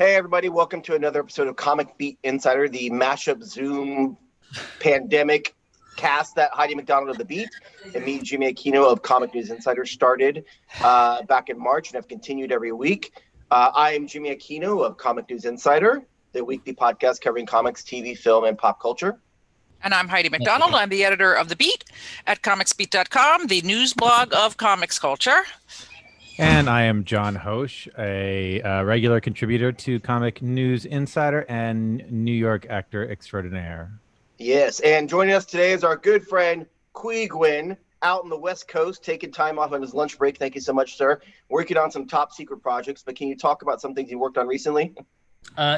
Hey, everybody. Welcome to another episode of Comic Beat Insider, the mashup Zoom pandemic cast that Heidi MacDonald of The Beat and me, Jimmy Aquino of Comic News Insider started back in March and have continued every week. I am Jimmy Aquino of Comic News Insider, the weekly podcast covering comics, TV, film, and pop culture. And I'm Heidi MacDonald. I'm the editor of The Beat at comicsbeat.com, the news blog of comics culture. And I am John Hoche, a regular contributor to Comic News Insider and New York actor extraordinaire. Yes, and joining us today is our good friend, Nguyen, out on the West Coast, taking time off on his lunch break. Thank you so much, sir. Working on some top secret projects, but can you talk about some things you worked on recently?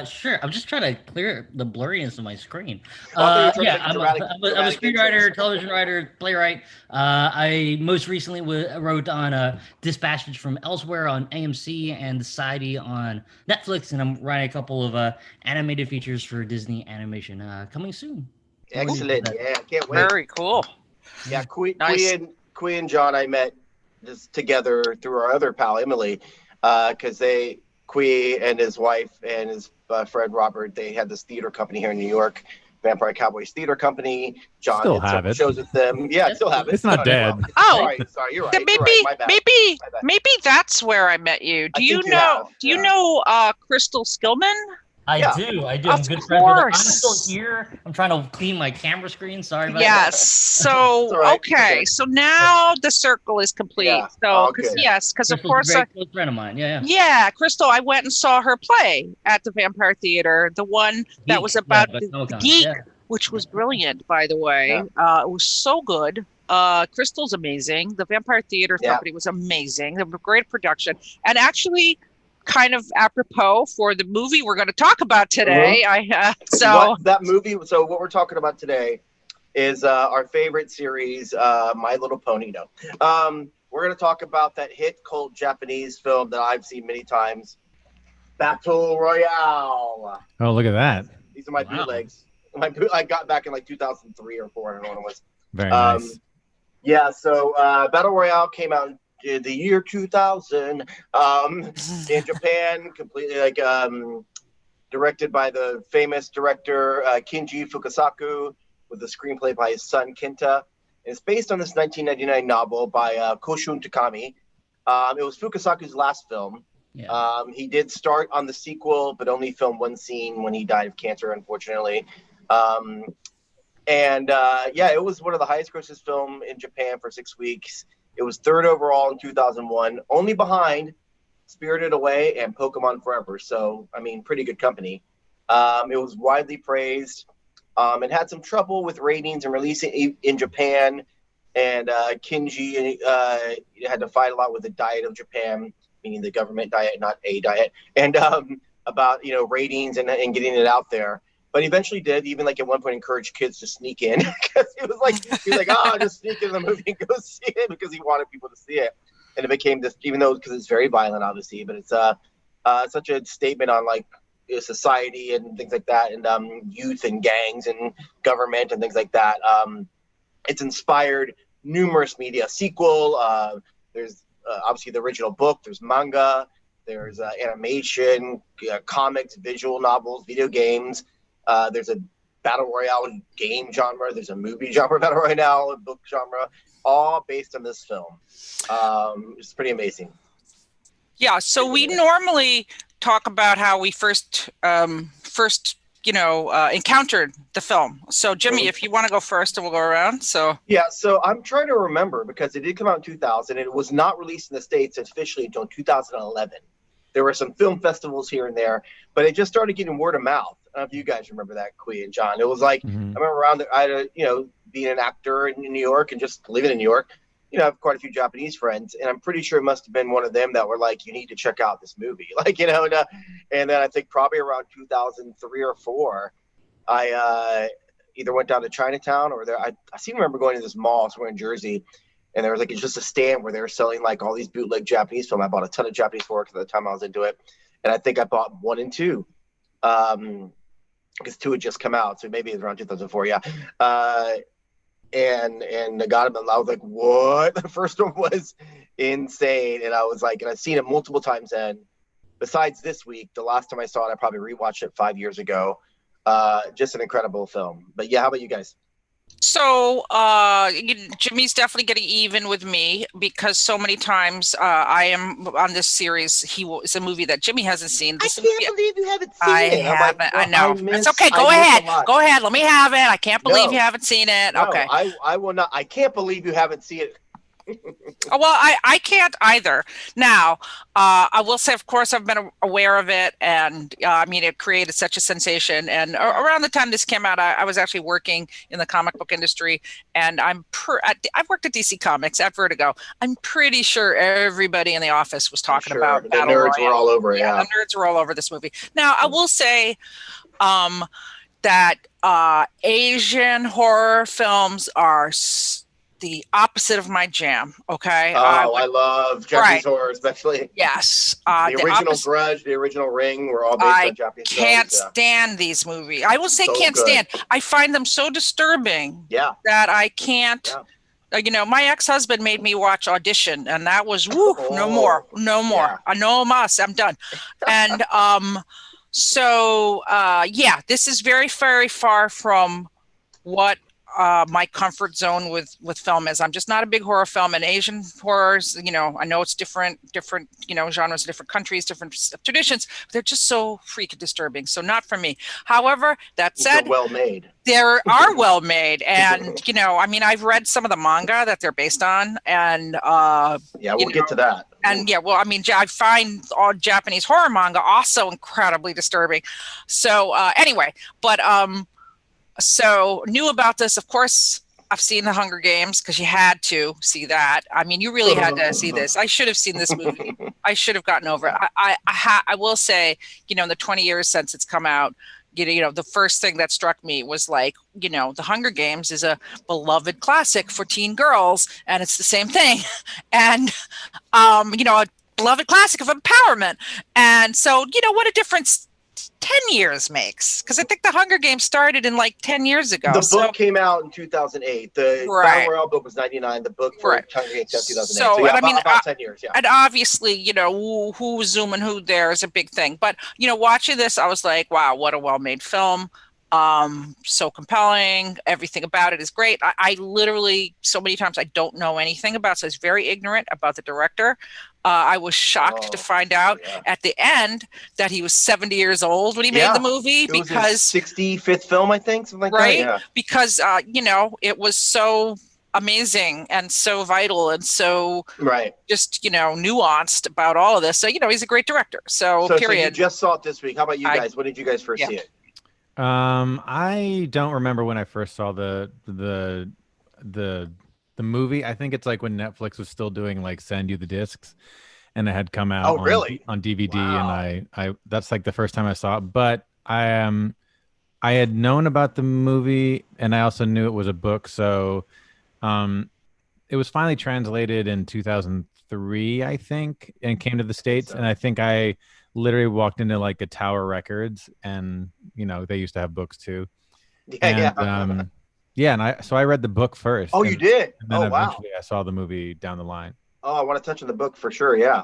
Sure. I'm just trying to clear the blurriness of my screen. I'm I'm a screenwriter, television writer, playwright. I most recently wrote on Dispatches from Elsewhere on AMC and The Society on Netflix, and I'm writing a couple of animated features for Disney Animation coming soon. Excellent. Yeah, can't wait. Very cool. Yeah, Nice. Qui and John, I met just together through our other pal, Emily, because Qui and his wife and his friend Robert, they had this theater company here in New York, Vampire Cowboys Theater Company. John Still did have some it. shows with them. Yeah, I still have it. It's not dead. Oh. Sorry, you're right. Then You're right. My bad. maybe My bad. maybe that's where I met you. I Do you think you know? have, Do you yeah. know Crystal Skillman? I Yeah. do. I'm Of good friends with her. I'm course. still here. I'm trying to clean my camera screen. Sorry about Yes. that. So It's all right. okay. Okay. So now the circle is complete. Yeah. So Oh, because good. because of Crystal's course a very close friend of mine. Yeah. Crystal, I went and saw her play at the Vampire Theater, the one that was about the Comic-Con, geek, yeah. which was brilliant, by the way. It was so good. Crystal's amazing. The Vampire Theater Yeah. Company was amazing. They were a great production. And actually, kind of apropos for the movie we're going to talk about today, That movie. So what we're talking about today is our favorite series, My Little Pony. No, we're going to talk about that hit cult Japanese film that I've seen many times, Battle Royale. Oh, look at that. These are my Wow. bootlegs. I got back in like 2003 or 4. I don't know when it was. Very nice. Yeah. So Battle Royale came out in the year 2000 in Japan, completely directed by the famous director Kinji Fukasaku, with a screenplay by his son Kenta. And it's based on this 1999 novel by Koshun Takami. It was Fukasaku's last film. Yeah. He did start on the sequel, but only filmed one scene when he died of cancer, unfortunately. It was one of the highest grossing film in Japan for 6 weeks. It was third overall in 2001, only behind Spirited Away and Pokemon Forever. So, I mean, pretty good company. It was widely praised. It had some trouble with ratings and releasing in Japan. And Kinji had to fight a lot with the diet of Japan, meaning the government diet, not a diet, and about ratings and getting it out there. But eventually did, even at one point encouraged kids to sneak in because he was like, oh, just sneak in the movie and go see it because he wanted people to see it. And it became this, even though because it's very violent, obviously, but it's such a statement on society and things like that, and youth and gangs and government and things like that. It's inspired numerous media. Sequel, there's obviously the original book, there's manga, there's animation, comics, visual novels, video games. There's a battle royale game genre. There's a movie genre battle royale, a book genre, all based on this film. It's pretty amazing. Yeah. So we normally talk about how we first encountered the film. So Jimmy, if you want to go first, and we'll go around. So yeah. So I'm trying to remember because it did come out in 2000. And it was not released in the States officially until 2011. There were some film festivals here and there, but it just started getting word of mouth. I don't know if you guys remember that, Qui and John. It was I remember around there, I had being an actor in New York and just living in New York, I have quite a few Japanese friends, and I'm pretty sure it must have been one of them that were like, you need to check out this movie. And then I think probably around 2003 or 4, I either went down to Chinatown or there. I seem to remember going to this mall somewhere in Jersey, and there was it's just a stand where they were selling all these bootleg Japanese film. I bought a ton of Japanese work at the time I was into it, and I think I bought 1 and 2. Because 2 had just come out, so maybe it was around 2004, yeah. And I got him, and I was like, what? The first one was insane, and I was and I've seen it multiple times then, besides this week, the last time I saw it, I probably rewatched it 5 years ago. Just an incredible film. But yeah, how about you guys? So Jimmy's definitely getting even with me because so many times I am on this series. It's a movie that Jimmy hasn't seen. I can't believe you haven't seen I it. haven't. Like, well, I know. It's okay. Go ahead. Go ahead. Let me have it. I can't believe you haven't seen it. No, okay. I will not. I can't believe you haven't seen it. Oh, well, I can't either. Now, I will say, of course, I've been aware of it, and I mean, it created such a sensation. And around the time this came out, I was actually working in the comic book industry, and I've worked at DC Comics at Vertigo. I'm pretty sure everybody in the office was talking about the Battle nerds Royale. were all over it. Yeah, the nerds were all over this movie. Now, I will say that Asian horror films are the opposite of my jam. Okay. I love Japanese horror, especially. Yes. The original Grudge, the original Ring were all based on Japanese films. I can't stand these movies. I will say can't stand. I find them so disturbing that I can't. Yeah. My ex-husband made me watch Audition, and that was no more. No mas. I'm done. And this is very, very far from what my comfort zone with film is. I'm just not a big horror film, and Asian horrors, I know it's different, genres, different countries, different traditions. They're just so freaking disturbing. So not for me. However, that said, they're well made. They are well made. And, I've read some of the manga that they're based on, and we'll get to that. And I find all Japanese horror manga also incredibly disturbing. So anyway, but so knew about this. Of course, I've seen The Hunger Games because you had to see that. I mean, you really had to see this. I should have seen this movie. I should have gotten over it. I will say, in the 20 years since it's come out, the first thing that struck me was like, The Hunger Games is a beloved classic for teen girls, and it's the same thing. And, a beloved classic of empowerment. And so, what a difference 10 years makes, because I think The Hunger Games started in like 10 years ago. The book came out in 2008. The Battle Royale book was 99. The book for Hunger Games 2008. So about 10 years. Yeah. And obviously, who's zooming who there is a big thing. But, watching this, I was like, wow, what a well-made film. So compelling. Everything about it is great. I literally, so many times I don't know anything about, so I was very ignorant about the director. I was shocked to find out at the end that he was 70 years old when he made the movie, because his 65th film, I think, something like that. Yeah. Because it was so amazing and so vital and so just nuanced about all of this. So he's a great director. So period. So you just saw it this week. How about you guys? When did you guys first see it? I don't remember when I first saw the movie. I think it's like when Netflix was still doing like send you the discs, and it had come out on DVD. Wow. And I that's like the first time I saw it. But I had known about the movie, and I also knew it was a book. So it was finally translated in 2003, I think, and came to the States. And I think I literally walked into like a Tower Records, and they used to have books too. And I read the book first. Oh, you did? And then eventually I saw the movie down the line. Oh, I want to touch on the book for sure. Yeah.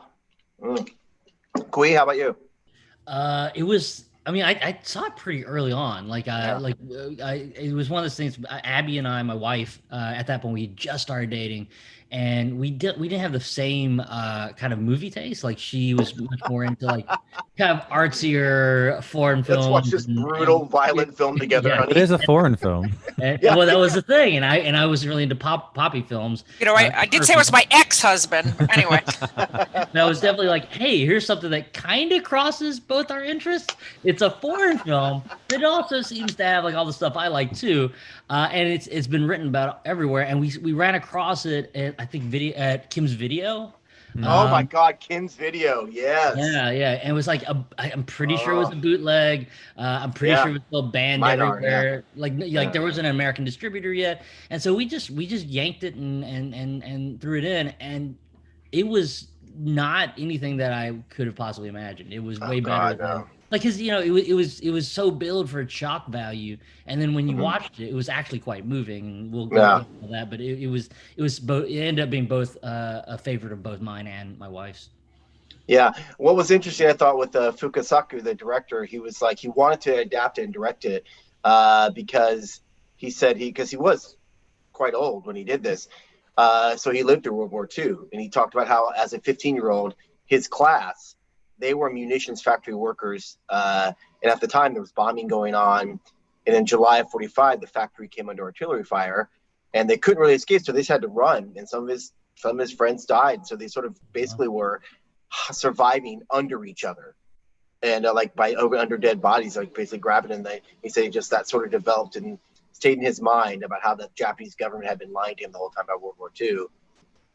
Kui, how about you? It was. I mean, I saw it pretty early on. It was one of those things. Abby and I, my wife, at that point, we had just started dating, and we didn't have the same kind of movie taste. Like, she was much more into like kind of artsier foreign films. Let's watch this brutal, violent film together. It is a foreign film. Well, that was the thing, and I was really into poppy films. I did say it was my ex-husband. Anyway, I was definitely like, hey, here's something that kind of crosses both our interests. It's a foreign film, but it also seems to have like all the stuff I like too, and it's been written about everywhere. And we ran across it at, I think, at Kim's Video. Oh my God, Kim's Video, yes. Yeah, and it was like I'm pretty sure it was a bootleg. I'm pretty sure it was still banned everywhere. Like there wasn't an American distributor yet, and so we just yanked it and threw it in, and it was not anything that I could have possibly imagined. It was way better than. Like, cause it was so billed for its shock value, and then when you watched it, it was actually quite moving. And we'll go into that, but it was both. It ended up being both a favorite of both mine and my wife's. Yeah. What was interesting, I thought, with Fukasaku, the director, he was like, he wanted to adapt it and direct it because he said because he was quite old when he did this. So he lived through World War II. And he talked about how, as a 15-year-old, his class, they were munitions factory workers. And at the time, there was bombing going on. And in July of 45, the factory came under artillery fire. And they couldn't really escape, so they just had to run. And some of his friends died. So they sort of basically were surviving under each other, and like under dead bodies, like basically grabbing. And he said just that sort of developed and stayed in his mind about how the Japanese government had been lying to him the whole time about World War II,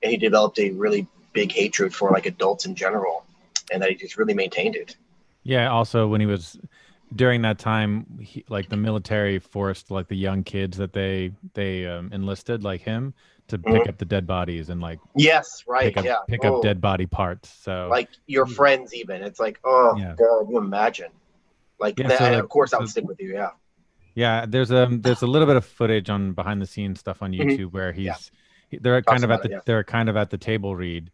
and he developed a really big hatred for like adults in general, and that he just really maintained it. Yeah. Also, when he was during that time, like the military forced like the young kids that they enlisted, like him, to pick up the dead bodies and like pick up dead body parts. So like your friends, even it's like, oh yeah. God, you imagine like that, so, of course I would stick with you. Yeah, there's a little bit of footage on behind the scenes stuff on YouTube where they're kind of at the table read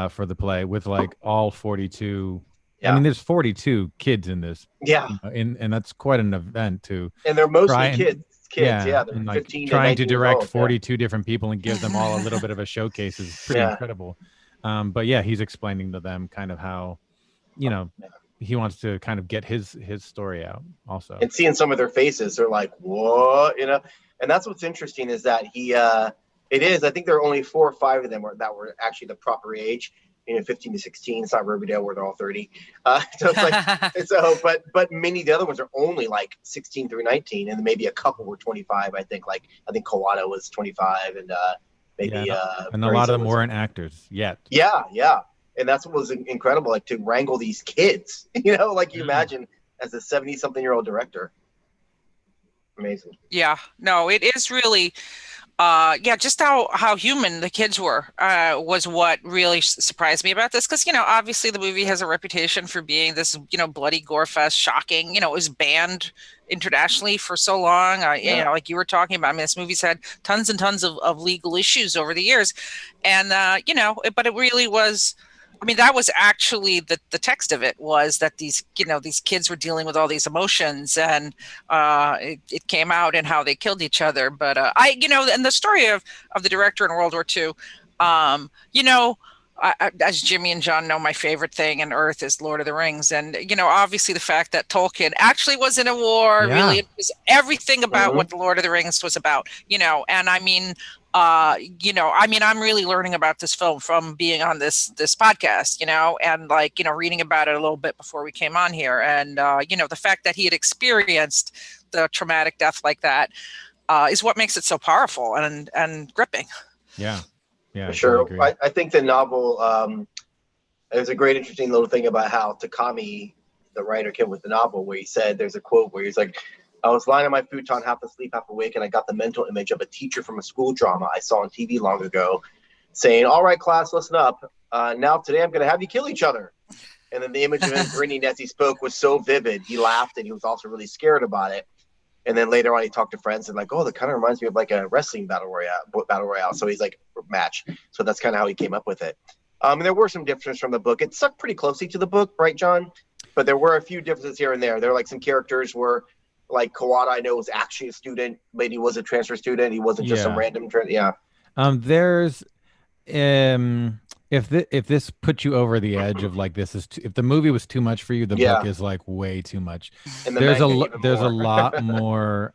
for the play with like all 42. I mean, there's 42 kids in this. Yeah. And that's quite an event too. And they're mostly kids. They're and like 15 trying to direct old, 42 different people and give them all a little bit of a showcase is pretty incredible. But yeah, he's explaining to them kind of how, he wants to kind of get his story out also. And seeing some of their faces, they're like, what, and that's what's interesting is that I think there are only 4 or 5 of them that were actually the proper age. 15 to 16. It's not Riverdale where they're all 30. So it's like, but many of the other ones are only like 16 through 19, and maybe a couple were 25. I think Kawada was 25, and maybe and a lot of them weren't actors yet. Yeah, and that's what was incredible, like to wrangle these kids. Like you imagine as a 70-something-year-old director. Amazing. Yeah, no, it is really. Just how human the kids were was what really surprised me about this, because obviously the movie has a reputation for being this bloody gore fest, shocking. It was banned internationally for so long. Like you were talking about, I mean, this movie's had tons and tons of legal issues over the years, and but it really was. I mean, that was actually the text of it, was that these kids were dealing with all these emotions, and it came out in how they killed each other. But and the story of the director in World War II, as Jimmy and John know, my favorite thing on Earth is Lord of the Rings. And, obviously the fact that Tolkien actually was in a war, really, it was everything about what the Lord of the Rings was about, and I mean, I'm really learning about this film from being on this podcast, and like, reading about it a little bit before we came on here. And, the fact that he had experienced the traumatic death like that is what makes it so powerful and gripping. Yeah. Yeah. For sure. I think the novel, there's a great interesting little thing about how Takami, the writer, came with the novel, where he said, there's a quote where he's like, I was lying on my futon, half asleep, half awake, and I got the mental image of a teacher from a school drama I saw on TV long ago saying, all right, class, listen up. Now today I'm going to have you kill each other. And then the image of him grinning as he spoke was so vivid. He laughed, and he was also really scared about it. And then later on, he talked to friends and like, oh, that kind of reminds me of like a wrestling battle royale. So he's like, match. So that's kind of how he came up with it. And there were some differences from the book. It stuck pretty closely to the book, right, John? But there were a few differences here and there. There were like some characters where, like Kawada, I know, was actually a student, but he was a transfer student. He wasn't just some random there's if this puts you over the edge of like if the movie was too much for you, the book is like way too much. And there's a lot more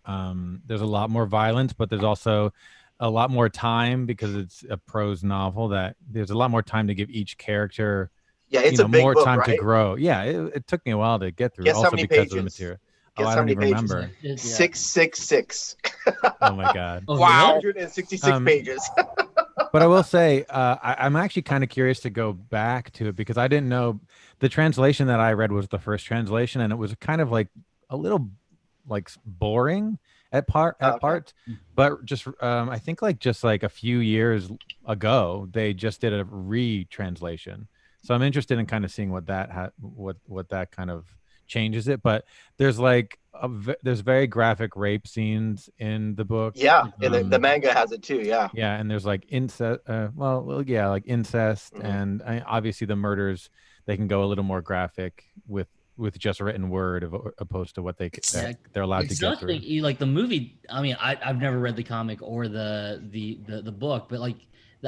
there's a lot more violence, but there's also a lot more time, because it's a prose novel, that there's a lot more time to give each character it's a big more book, time right? to grow. It took me a while to get through. Guess also how many because pages? Of the material. Guess I don't even remember. 666. Oh my god. Wow. 166 pages. But I will say, I'm actually kind of curious to go back to it, because I didn't know the translation that I read was the first translation, and it was kind of like a little like boring at parts. But just I think just a few years ago, they just did a retranslation. So I'm interested in kind of seeing what that what that kind of changes it. But there's there's very graphic rape scenes in the book. And the manga has it too. And there's like incest like incest, and obviously the murders they can go a little more graphic with just written word opposed to what they're allowed to get through. Like the movie, I mean, I've never read the comic or the book, but like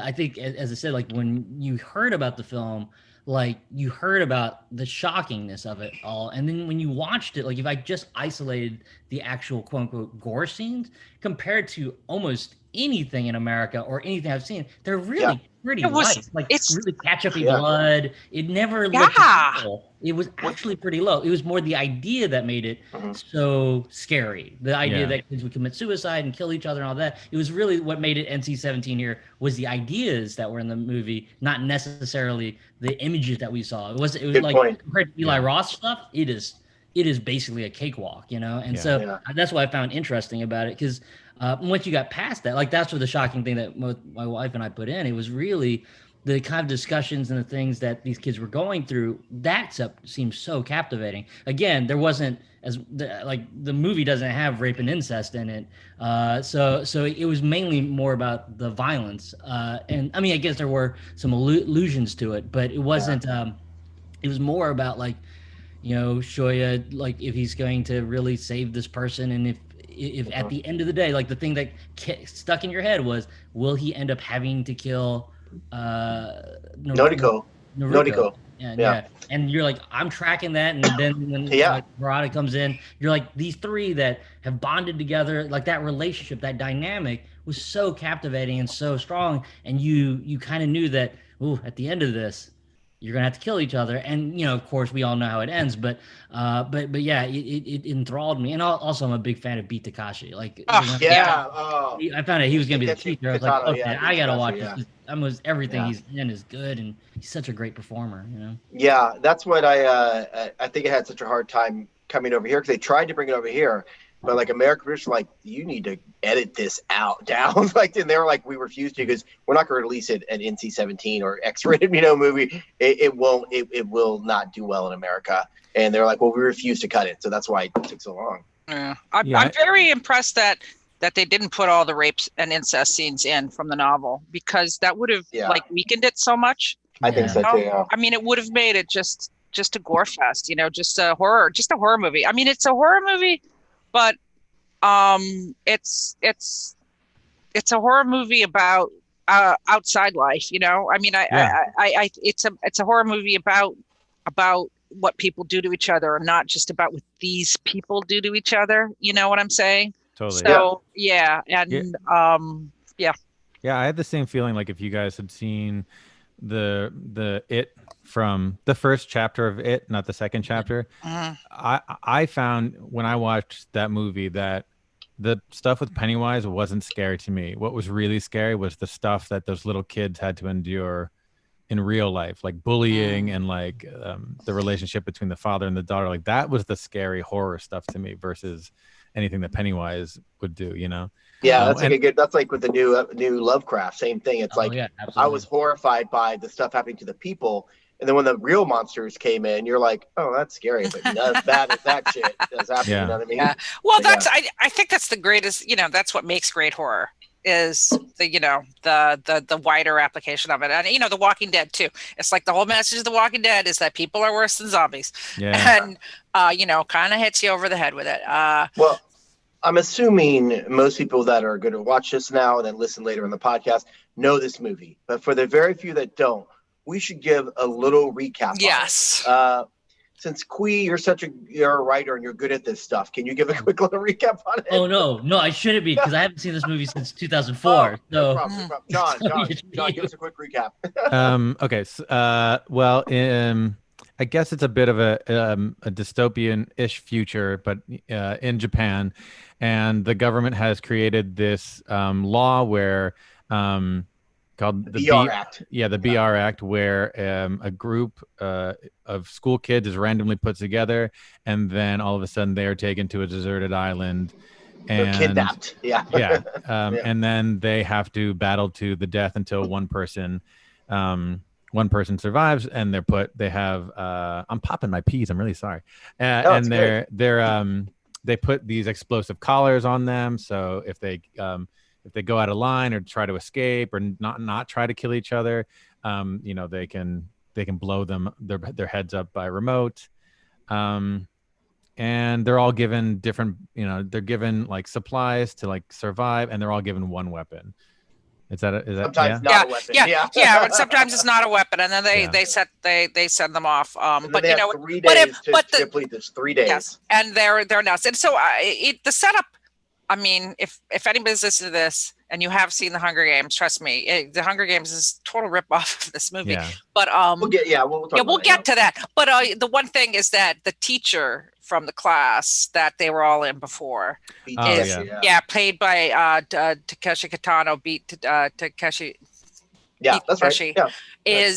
I think, as I said, like when you heard about the film, like you heard about the shockingness of it all, and then when you watched it, like if I just isolated the actual quote unquote gore scenes compared to almost anything in America or anything I've seen, they're really pretty light. Like it's really ketchup-y blood. It never looked full. It was actually pretty low. It was more the idea that made it so scary. The idea that kids would commit suicide and kill each other and all that. It was really what made it NC-17 here was the ideas that were in the movie, not necessarily the images that we saw. It was like compared to Eli Roth stuff, it is basically a cakewalk, you know? And so that's what I found interesting about it, because once you got past that, like that's what the shocking thing that my wife and I put in. It was really the kind of discussions and the things that these kids were going through. That seems so captivating. Again, there wasn't like the movie doesn't have rape and incest in it, so it was mainly more about the violence. And I mean, I guess there were some allusions to it, but it wasn't. It was more about like, you know, Shoya, like if he's going to really save this person, and if at the end of the day, like the thing that stuck in your head was, will he end up having to kill Noriko? Yeah. And you're like, I'm tracking that, and then when Murata comes in, you're like, these three that have bonded together, like that relationship, that dynamic was so captivating and so strong, and you kind of knew that, at the end of this, you're gonna have to kill each other. And you know, of course, we all know how it ends. But yeah, it enthralled me. And also, I'm a big fan of Beat Takashi. Like, I found out he was gonna be the teacher. I was like, okay, I gotta watch this. Almost everything he's in is good, and he's such a great performer. You know. Yeah, that's what I think I had such a hard time coming over here, because they tried to bring it over here. But like American producers were like, you need to edit this down. Like, and they were like, we refuse to, because we're not going to release it at NC-17 or X-rated, movie. It will not do well in America. And they're like, well, we refuse to cut it. So that's why it took so long. Yeah. I'm very impressed that they didn't put all the rapes and incest scenes in from the novel, because that would have like weakened it so much. I think so too. Yeah. I mean, it would have made it just a gore fest, just a horror movie. I mean, it's a horror movie, but it's a horror movie about outside life. I mean, it's a horror movie about what people do to each other, and not just about what these people do to each other. You know what I'm saying? Totally. So yeah, I had the same feeling. Like if you guys had seen the It from the first chapter of It, not the second chapter, I found when I watched that movie that the stuff with Pennywise wasn't scary to me. What was really scary was the stuff that those little kids had to endure in real life, like bullying and like the relationship between the father and the daughter. Like that was the scary horror stuff to me versus anything that Pennywise would do, Yeah, that's like with the new Lovecraft, same thing. It's I was horrified by the stuff happening to the people, and then when the real monsters came in, you're like, oh, that's scary, but not as bad as that shit does happen. You know what I mean? Yeah. Well, I think that's the greatest. That's what makes great horror, is the wider application of it. And The Walking Dead too. It's like the whole message of The Walking Dead is that people are worse than zombies. Yeah. And kind of hits you over the head with it. Well, I'm assuming most people that are going to watch this now and then listen later in the podcast know this movie. But for the very few that don't, we should give a little recap. Yes. Since Kui, you're a writer and you're good at this stuff, can you give a quick little recap on it? Oh no, I shouldn't be, because I haven't seen this movie since 2004. No problem. John, give us a quick recap. Okay. Well, I guess it's a bit of a dystopian-ish future, but in Japan, and the government has created this law where called the BR Act. Yeah, the BR Act, where a group of school kids is randomly put together, and then all of a sudden they are taken to a deserted island. And they're kidnapped. And then they have to battle to the death until one person survives, and they have I'm popping my peas, I'm really sorry. And they put these explosive collars on them, so if they go out of line or try to escape or not try to kill each other, they can they can blow their heads up by remote. And they're all given different, they're given like supplies to like survive, and they're all given one weapon. Is that sometimes not a weapon? Yeah. But sometimes it's not a weapon, and then they send them off. But 3 days to complete this. 3 days. Yes, and they're nuts. And so the setup. I mean, if anybody's listening to this and you have seen The Hunger Games, trust me, The Hunger Games is a total ripoff of this movie. Yeah. But we'll get to that. But the one thing is that the teacher from the class that they were all in before is played by Takeshi Kitano, beat Takeshi. Yeah, that's Takeshi, right. Yeah.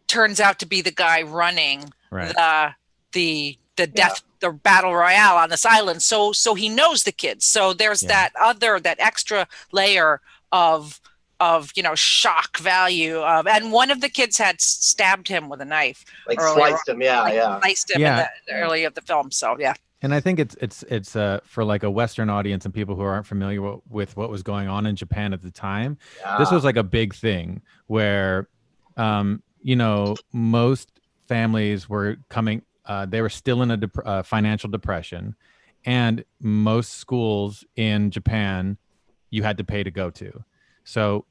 Turns out to be the guy running the death. The battle royale on this island, so he knows the kids. So there's that extra layer of shock value and one of the kids had stabbed him with a knife, sliced him early of the film. So and I think it's for like a Western audience and people who aren't familiar with what was going on in Japan at the time. This was like a big thing where most families were coming. They were still in a financial depression, and most schools in Japan you had to pay to go to. So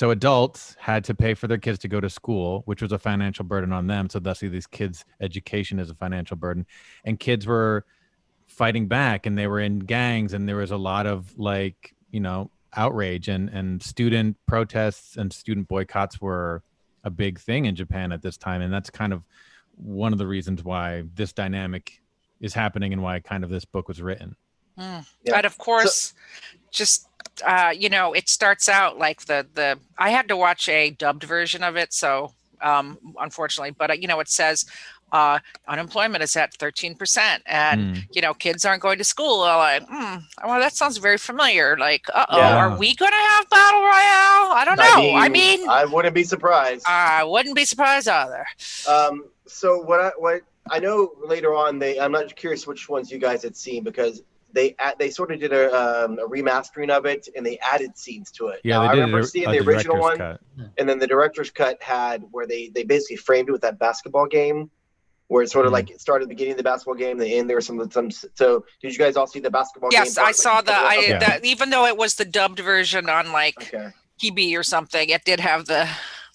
adults had to pay for their kids to go to school, which was a financial burden on them. So thusly, these kids' education is a financial burden, and kids were fighting back, and they were in gangs, and there was a lot of outrage and student protests and student boycotts were a big thing in Japan at this time, and that's kind of one of the reasons why this dynamic is happening and why kind of this book was written. And of course, it starts out like the I had to watch a dubbed version of it, so unfortunately, but it says unemployment is at 13%, and kids aren't going to school. I'm like, well, that sounds very familiar. Like, are we going to have battle royale? I don't know. I mean, I wouldn't be surprised. I wouldn't be surprised either. So what I know later on, I'm not curious which ones you guys had seen, because they sort of did a remastering of it, and they added scenes to it. Yeah, now, I remember seeing the original one, cut. And then the director's cut had where they basically framed it with that basketball game, where it's sort of like it started at the beginning of the basketball game, the end. There were some. So did you guys all see the basketball game? Yes, I saw that. Even though it was the dubbed version on Kibi or something, it did have the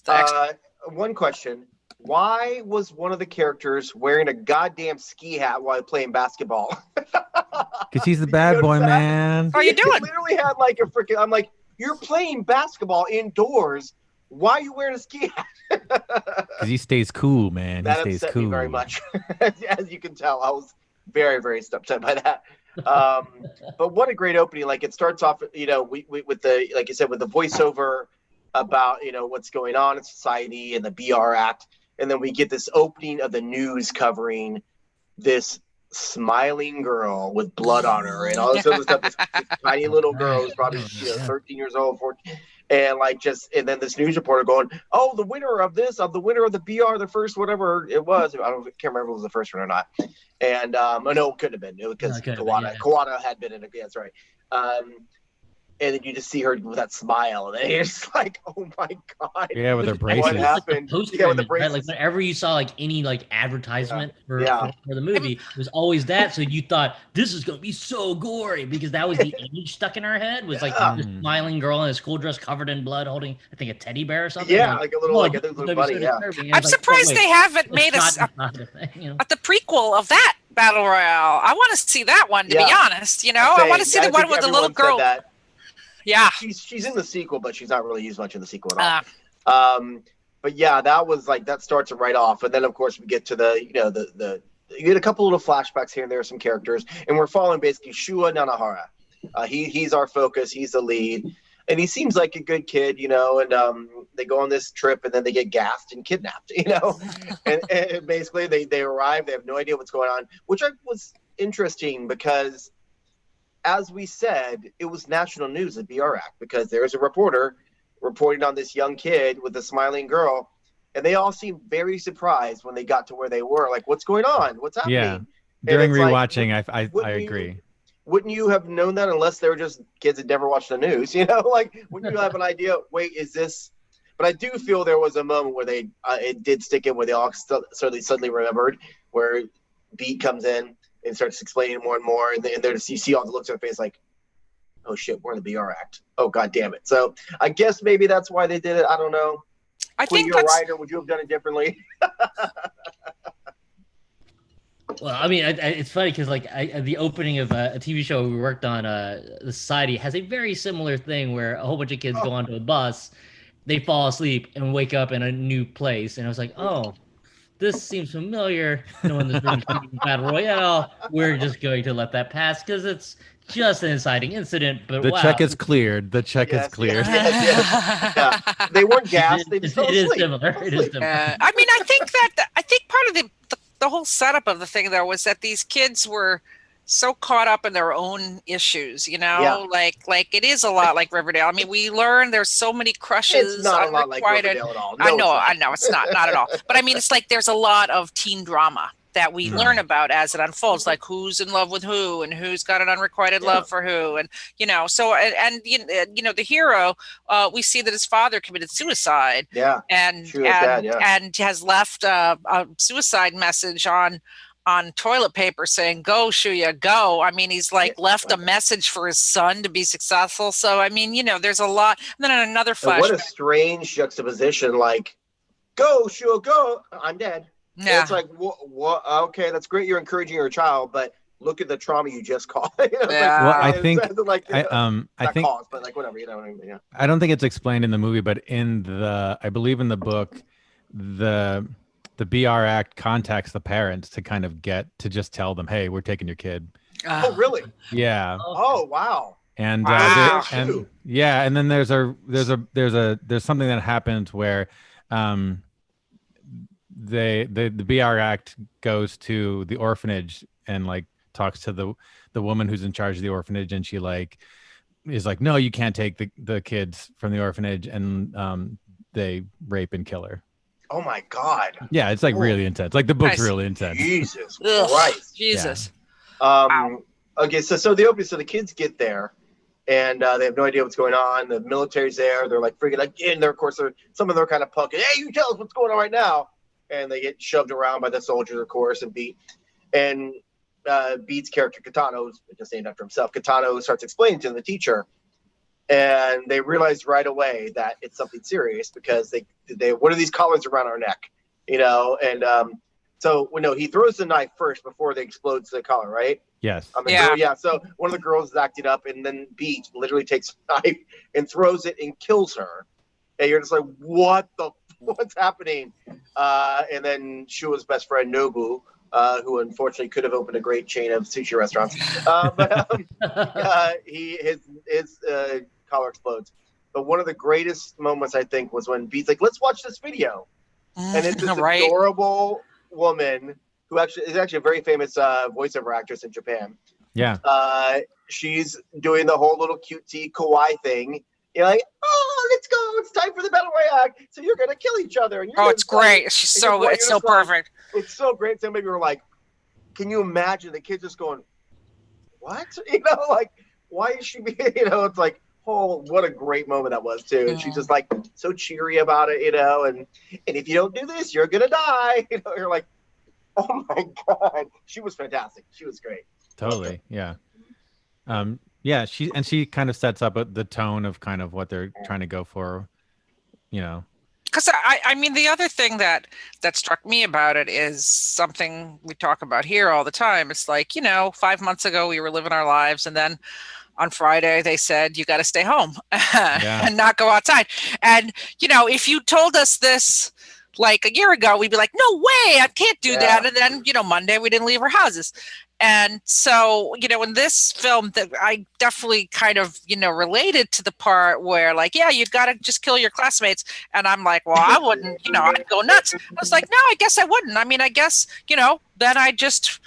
extra. One question. Why was one of the characters wearing a goddamn ski hat while playing basketball? Because he's the bad boy, man. What are you doing? He literally had like a freaking. I'm like, you're playing basketball indoors. Why are you wearing a ski hat? Because he stays cool, man. That stays upset cool. me very much. As you can tell, I was very, very upset by that. But what a great opening! Like, it starts off, with the, like you said, with the voiceover about what's going on in society and the BR Act. And then we get this opening of the news covering this smiling girl with blood on her and all this other stuff. This tiny little girl who's probably 13 years old, 14, and and then this news reporter going, "Oh, the winner of the BR, the first whatever it was. Can't remember if it was the first one or not." And no, it couldn't have been. It was because Kawada had been in it. That's right. And then you just see her with that smile, and it's like, oh my god! Yeah, with her braces. What happened? With the braces. Right? Like whenever you saw like any like advertisement for the movie, it was always that. So you thought this is gonna be so gory because that was the image stuck in our head was like this smiling girl in a school dress covered in blood, holding I think a teddy bear or something. Yeah, like a little bunny. Yeah. I'm surprised they haven't made the prequel of that battle royale. I want to see that one. To be honest, I want to see the one with the little girl. Yeah, she's in the sequel, but she's not really used much in the sequel at all. But yeah, that starts it right off, and then of course we get to the you get a couple little flashbacks here and there, some characters, and we're following basically Shua Nanahara. He's our focus, he's the lead, and he seems like a good kid, and they go on this trip and then they get gassed and kidnapped, and basically they arrive, they have no idea what's going on, which was interesting because, as we said, it was national news, the BR Act, because there's a reporter reporting on this young kid with a smiling girl, and they all seemed very surprised when they got to where they were. Like, what's going on? What's happening? Yeah. During rewatching, I agree. Wouldn't you have known that unless they were just kids that never watched the news? Like, wouldn't you have an idea? Wait, is this? But I do feel there was a moment where they it did stick in where they all suddenly remembered, where Beat comes in and starts explaining more and more, and there's you see all the looks on their face like, oh shit, we're in the BR Act. Oh god damn it. So I guess maybe that's why they did it. I don't know. I Queen, think you're a writer. Would you have done it differently? Well, I mean, it's funny because like the opening of a TV show we worked on, The Society, has a very similar thing where a whole bunch of kids go onto a bus, they fall asleep and wake up in a new place, and I was like, oh, this seems familiar. Knowing this room's Battle Royale, we're just going to let that pass because it's just an inciting incident. But the wow. check is cleared. The check is cleared. Yes. Yeah. They weren't gassed. They just fell asleep. It is similar. It is similar. I mean, I think part of the whole setup of the thing though was that these kids were so caught up in their own issues, you know, like it is a lot like Riverdale. I mean, we learn there's so many crushes. It's not a lot like Riverdale at all. No, I know it's not at all. But I mean, it's like there's a lot of teen drama that we learn about as it unfolds, like who's in love with who and who's got an unrequited love for who, and you know, so and you know, the hero, we see that his father committed suicide, and has left a suicide message on toilet paper saying "Go Shuya, go." I mean, he's like left a message for his son to be successful. So I mean, you know, there's a lot. And then in another flashback, what a strange juxtaposition! Like, "Go Shuya, go." I'm dead. Yeah, it's like what? Okay, that's great. You're encouraging your child, but look at the trauma you just caused. You know, well, I think I think caused, but like whatever. You know what I mean? Yeah. I don't think it's explained in the movie, but I believe in the book, the BR Act contacts the parents to kind of just tell them, hey, we're taking your kid. Oh, really? Yeah. Oh, wow. And and then there's something that happens where the BR Act goes to the orphanage and like talks to the woman who's in charge of the orphanage, and she like is like, no, you can't take the kids from the orphanage, and they rape and kill her. Oh my god. Yeah, it's like really intense. Like the book's really intense. Jesus Christ. Jesus. Yeah. Okay, so the opening, so the kids get there and they have no idea what's going on. The military's there. They're like freaking like in there. Of course, some of them are kind of punking. Hey, you tell us what's going on right now. And they get shoved around by the soldiers, of course, and Beat. And Beat's character, Kitano, just named after himself, Kitano starts explaining to the teacher. And they realize right away that it's something serious because they what are these collars around our neck, you know? And so he throws the knife first before they explodes the collar, right? Yes. So one of the girls is acting up, and then Beat literally takes a knife and throws it and kills her. And you're just like, what's happening? And then Shua's best friend Nobu, who unfortunately could have opened a great chain of sushi restaurants, his collar explodes. But one of the greatest moments, I think, was when Beat's like, let's watch this video. And it's this adorable woman who is actually a very famous voiceover actress in Japan. Yeah. She's doing the whole little cutesy kawaii thing. You're like, oh, let's go. It's time for the Battle Royale. So you're going to kill each other. And it's great. She's so good. It's so perfect. It's so great. So maybe we're like, can you imagine the kids just going, what? You know, like, why is she being, you know, it's like, oh, what a great moment that was too. And she's just like so cheery about it, you know, and if you don't do this, you're going to die. You know, you're like, oh my God. She was fantastic. She was great. Totally. Yeah. Yeah, she kind of sets up the tone of kind of what they're trying to go for, you know. Because I mean, the other thing that struck me about it is something we talk about here all the time. It's like, you know, 5 months ago we were living our lives, and then on Friday they said you got to stay home and not go outside. And you know, if you told us this like a year ago, we'd be like, no way, I can't do that. And then, you know, Monday we didn't leave our houses. And so, you know, in this film, that I definitely kind of, you know, related to the part where like, yeah, you got to just kill your classmates. And I'm like, well, I wouldn't, you know, I'd go nuts. I was like, no, I guess I wouldn't. I mean, I guess, you know, then I'd just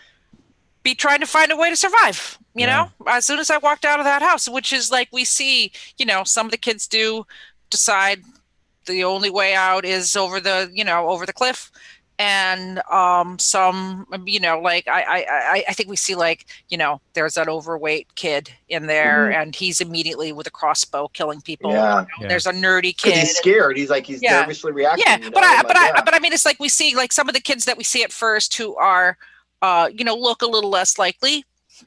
be trying to find a way to survive, you know, as soon as I walked out of that house, which is like we see, you know, some of the kids do decide the only way out is over the cliff. and some, like I think we see, like, there's that overweight kid in there, and he's immediately with a crossbow killing people. Yeah. There's a nerdy kid. Because he's scared. He's nervously reacting. Yeah, but I mean, it's like we see like some of the kids that we see at first who are, look a little less likely.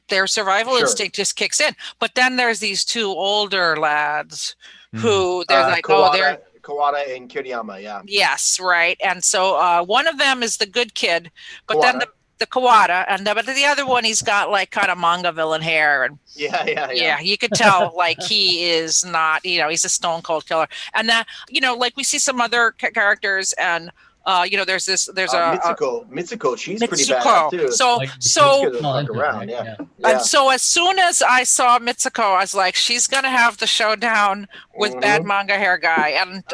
Their survival instinct just kicks in. But then there's these two older lads who they're like, they're Kawada and Kiriyama, yeah. Yes, right. And so one of them is the good kid, but then the Kawada, but the other one, he's got like kind of manga villain hair, and yeah, you could tell like he is not, he's a stone cold killer. And that, like we see some other characters, and there's Mitsuko, she's pretty bad too. And so as soon as I saw Mitsuko, I was like, she's gonna have the showdown with bad manga hair guy. And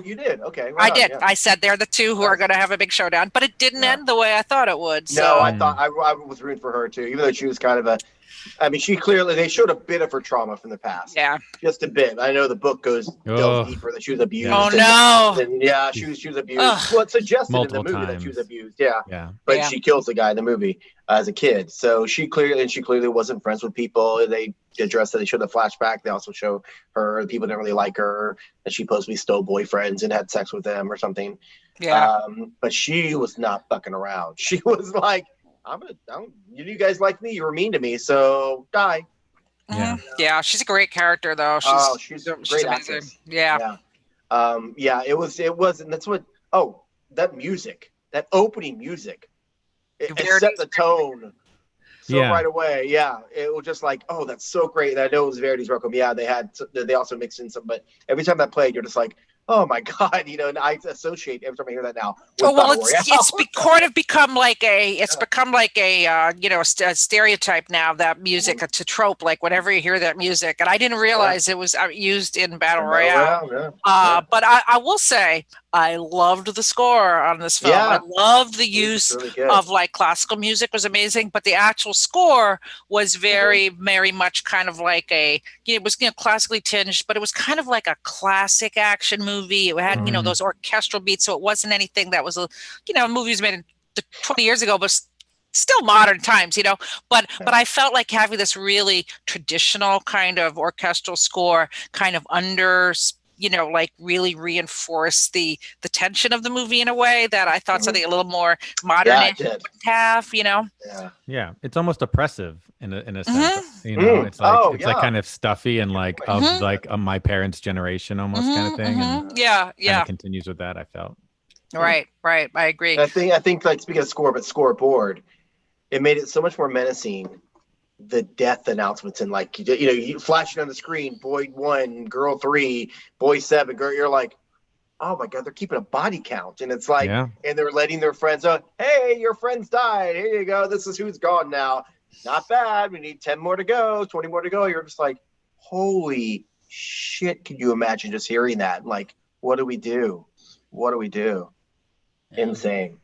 you did? Okay. I did. Yeah. I said they're the two who are gonna have a big showdown, but it didn't end the way I thought it would. So. No, I thought I was rooting for her too, even though she was kind of they showed a bit of her trauma from the past. Yeah. Just a bit. I know the book delves deeper, that she was abused. Oh, no. And she was abused. Well, it's suggested in the movie that she was abused. Yeah. But she kills the guy in the movie as a kid. So she clearly wasn't friends with people. They address that. They show the flashback. They also show her, people didn't really like her, that she supposedly stole boyfriends and had sex with them or something. Yeah. But she was not fucking around. She was like, you guys like me, you were mean to me, so die. Yeah, she's a great character though. She's a great actress. Yeah. It was, and that's what. That music, that opening music, it set the tone. So right away, it was just like, that's so great. And I know it was Verity's Requiem. Yeah, they also mixed in some, but every time that played, you're just like, oh my God, and I associate every time I hear that now. It's become like a stereotype now, that music, it's a trope, like whenever you hear that music. And I didn't realize it was used in Battle Royale. But I will say, I loved the score on this film. I loved the use of like classical music, was amazing, but the actual score was very, very much kind of like it was classically tinged, but it was kind of like a classic action movie. It had those orchestral beats, so it wasn't anything that was movies made in 20 years ago, but still modern times, but I felt like having this really traditional kind of orchestral score kind of like really reinforce the tension of the movie in a way that I thought something a little more modern would have, Yeah, it's almost oppressive in a sense. It's like like kind of stuffy and like of my parents' generation almost kind of thing. And it continues with that, I felt. Right. I agree. I think like, speaking of score, but scoreboard, it made it so much more menacing. The death announcements, and like you flashing on the screen, boy 1, girl 3, boy 7, girl, you're like, oh my God, they're keeping a body count, and it's like, and they're letting their friends know, hey, your friends died, here you go, this is who's gone now, not bad, we need 10 more to go, 20 more to go. You're just like, holy shit, can you imagine just hearing that? Like, what do we do? Insane.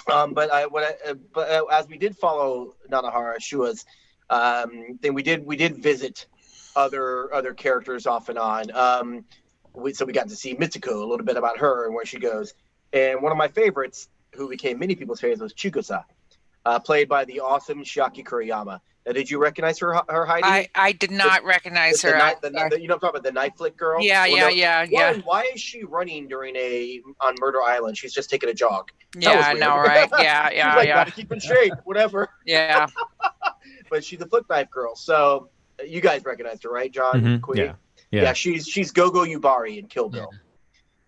But as we did follow Nanahara Shua's, then we did visit other characters off and on. So we got to see Mitsuko, a little bit about her and where she goes. And one of my favorites, who became many people's favorites, was Chikusa, played by the awesome Shiaki Kuriyama. Now, did you recognize her, Heidi? I did not recognize her. You know what I'm talking about, the knife flick girl? Yeah. Why is she running on Murder Island? She's just taking a jog. Yeah, I know, right? Yeah. Like, gotta keep in shape, whatever. Yeah. But she's a flick knife girl. So you guys recognized her, right, John? Queen? Yeah. She's Gogo Yubari in Kill Bill.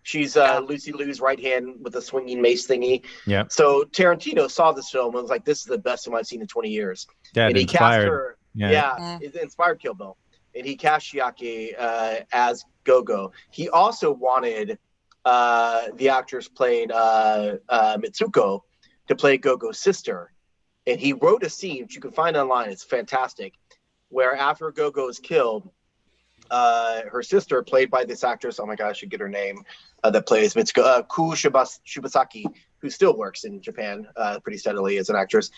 She's Lucy Liu's right hand with the swinging mace thingy. Yeah. So Tarantino saw this film and was like, "This is the best film I've seen in 20 years." Yeah, and he inspired. cast her. It inspired Kill Bill, and he cast Shiaki as Gogo. He also wanted the actress playing Mitsuko to play Gogo's sister, and he wrote a scene which you can find online. It's fantastic, where after Gogo is killed, her sister, played by this actress, oh my gosh, I should get her name, that plays Mitsuko, Ku Shibasaki, who still works in Japan pretty steadily as an actress.